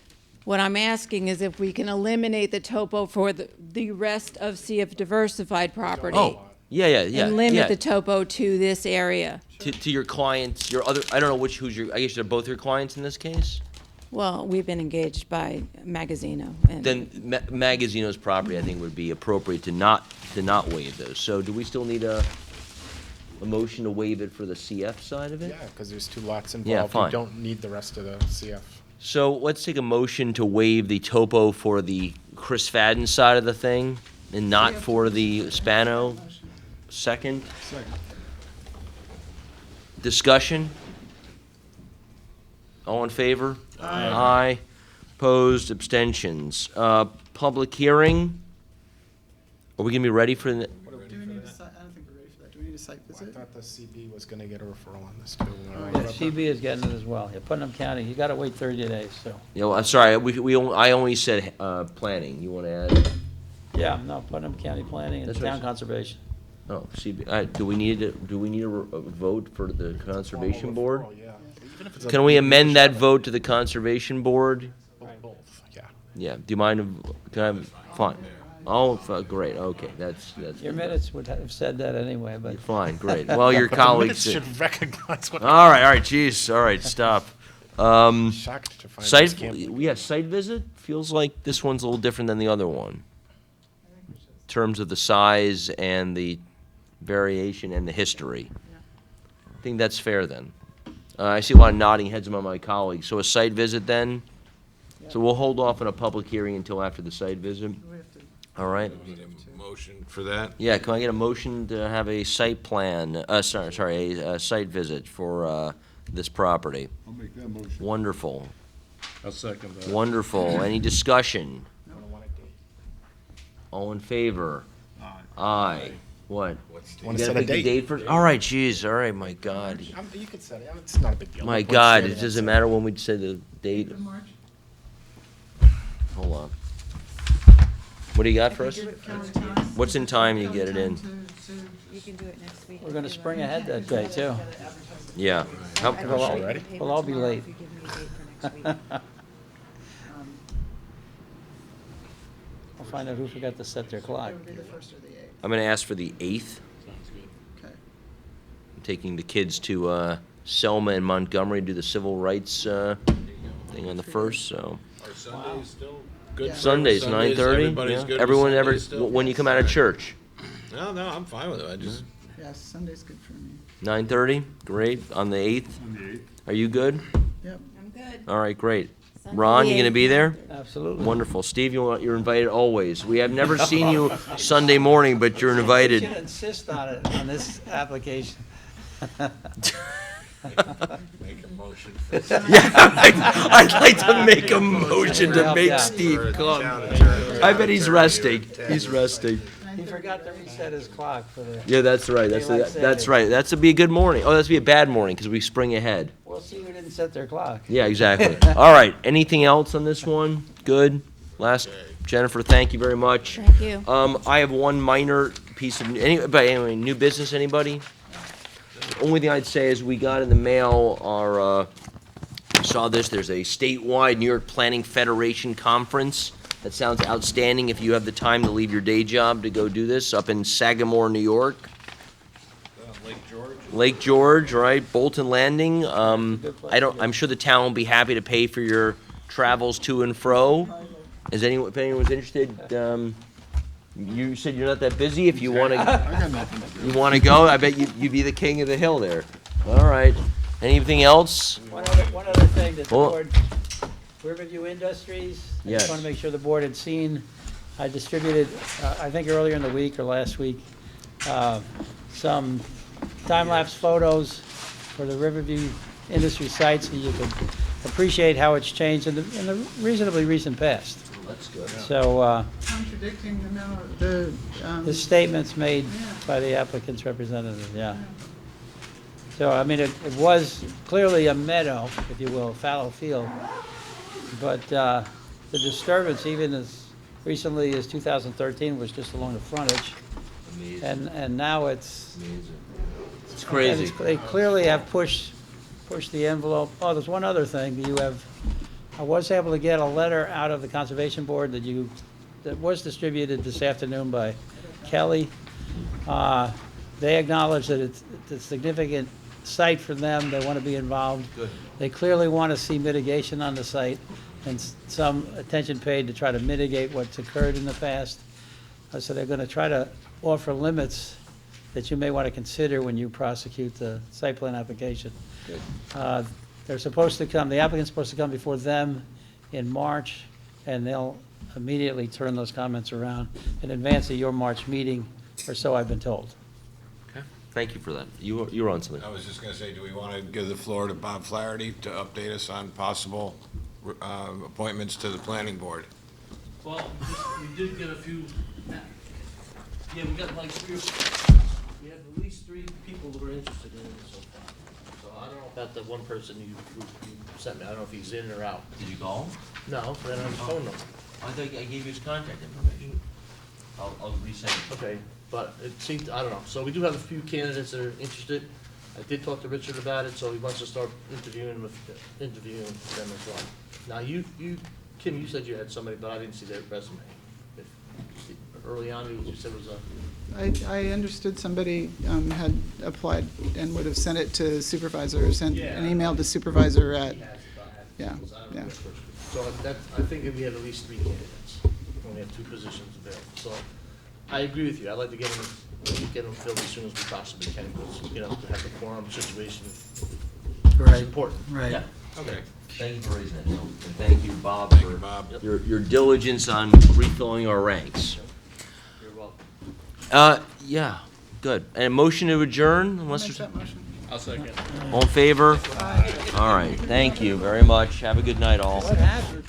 What I'm asking is if we can eliminate the topo for the rest of CF diversified property. Oh, yeah. And limit yeah. the topo to this area. to your clients, your other. I don't know who's your. I guess they're both your clients in this case. Well, we've been engaged by Magazino. And Then Magazino's property, I think, would be appropriate to not waive those. So do we still need a motion to waive it for the CF side of it? Yeah, because there's two lots Yeah, involved. fine. You don't need the rest of the CF. So let's take a motion to waive the topo for the Chris Fadden side of the thing and not for the Spano. Second. Second. Discussion? All in favor? Aye. Opposed, abstentions. Public hearing? Are we gonna be ready for the, Do we need a site, I don't think we're ready for that. Do we need a site I visit? thought the CB was gonna get a referral on this too. Yeah, CB is getting it as well. Yeah, Putnam County, you gotta wait 30 days, so. you know, I'm sorry, I only said, planning. You wanna add? Yeah, no, Putnam County Planning and That's what I Town said. Conservation. Oh, CB, do we need a vote for the Conservation Board? Yeah. Even if it's a- Can we amend that vote to the Conservation Board? Both, yeah. Yeah, do you mind, can I have, fine. Oh, great, okay, that's. Your minutes would have said that anyway, but Fine, great. Well, your But the colleagues. minutes should recognize what. All right, geez, all right, stop. Shocked to find Site, this can't be- yeah, site visit, feels like this one's a little different than the other one. In terms of the size and the variation and the history. I think that's fair then. I see a lot of nodding heads among my colleagues, so a site visit then? So we'll hold off on a public hearing until after the site visit, all right? Need a motion for that? Yeah, can I get a motion to have a site plan, a site visit for, this property? I'll make that motion. Wonderful, I'll second that. wonderful. Any discussion? I don't want a date. All in favor? Aye. Aye. What? What's the- Want You to gotta set a pick the date? date for, all right, geez, all right, my God. You can set it. It's not a big deal. My Let's God, say it it's doesn't a- matter when we say the date. Hold on. What do you got for us? What's in time you get it in? You can do it next week. we're gonna spring ahead that day too. Yeah. How- We'll all, we'll all be late. If you give me a date for next week. We'll find out who forgot to set their clock. It would be the first or the eighth. I'm gonna ask for the 8th. Okay. I'm taking the kids to Selma and Montgomery to do the civil rights thing on the 1st, so. Are Sundays still good? Yeah. for- Sundays, 9:30? Everybody's Yeah. good with Everyone Sundays still? when you come out of church. No, I'm fine with it, I just, Yes, Sunday's good for me. 9:30, great, on the 8th. On the 8th. Are you good? Yep. I'm good. All right, great. Sunday Ron, the you gonna 8th. be there? Absolutely. Wonderful. Steve, you're invited always. We have never seen you Sunday morning, but you're invited. You should insist on it, on this application. Make a motion for I'd like to make a motion to make Steve come. I bet he's resting. He's resting. He forgot to reset his clock for the, Yeah, that's right. That's right. That's be a good morning. Oh, that's be a bad morning because we spring ahead. we'll see who didn't set their clock. Yeah, exactly. All right. Anything else on this one? Good. Last, Jennifer, thank you very much. Thank you. I have one minor piece of, anyway, new business, anybody? The only thing I'd say is we got in the mail saw this, there's a statewide New York Planning Federation conference. That sounds outstanding if you have the time to leave your day job to go do this up in Sagamore, New York. Lake George, right, Bolton Landing. I'm sure the town will be happy to pay for your travels to and fro. If anyone's interested, you said you're not that busy. If you want to go, I bet you'd be the king of the hill there. All right. Anything else? One other thing that the Well- board, Riverview Industries, I Yes. just want to make sure the board had seen, I distributed, I think earlier in the week or last week, some time-lapse photos for the Riverview Industry site so you can appreciate how it's changed in the reasonably recent past. That's good. So, Contradicting the statements made by the applicant's representative, yeah. So, I mean, it was clearly a meadow, if you will, a fallow field. But the disturbance, even as recently as 2013, was just along the frontage. And now it's... It's crazy. They clearly have pushed the envelope. Oh, there's one other thing. I was able to get a letter out of the Conservation Board that was distributed this afternoon by Kelly. They acknowledge that it's a significant site for them. They want to be involved. Good. They clearly want to see mitigation on the site and some attention paid to try to mitigate what's occurred in the past. So they're going to try to offer limits that you may want to consider when you prosecute the site plan application. They're supposed to come, the applicant's supposed to come before them in March, and they'll immediately turn those comments around in advance of your March meeting, or so I've been told. Okay. Thank you for that. You were on something. I was just gonna say, do we want to give the floor to Bob Flaherty to update us on possible appointments to the planning board? Well, we did get a few, yeah, we got like we have at least 3 people that are interested in it so far. So I don't know about the one person you sent me, I don't know if he's in or out. Did you call? No, but I don't have his phone number. I thought I gave you his contact information. I'll resend it. Okay, but it seemed, I don't know, so we do have a few candidates that are interested. I did talk to Richard about it, so he wants to start interviewing them as well. Now, Kim, you said you had somebody, but I didn't see their resume. Early on, you said it was a, I understood somebody had applied and would have sent it to supervisor, or sent an email to supervisor at, yeah, yeah. So I think that we have at least 3 candidates. We only have 2 positions available. So I agree with you. I'd like to get them filled as soon as we possibly can, because, to have the quorum situation is important. Right. Yeah. Okay. Thank you for raising that, Bill. And thank you, Bob, for Bob. your diligence on refilling our ranks. You're welcome. Yeah, good. And a motion to adjourn, unless Make there's, that motion. I'll second. all in favor? All right, thank you very much. Have a good night, all. What happened?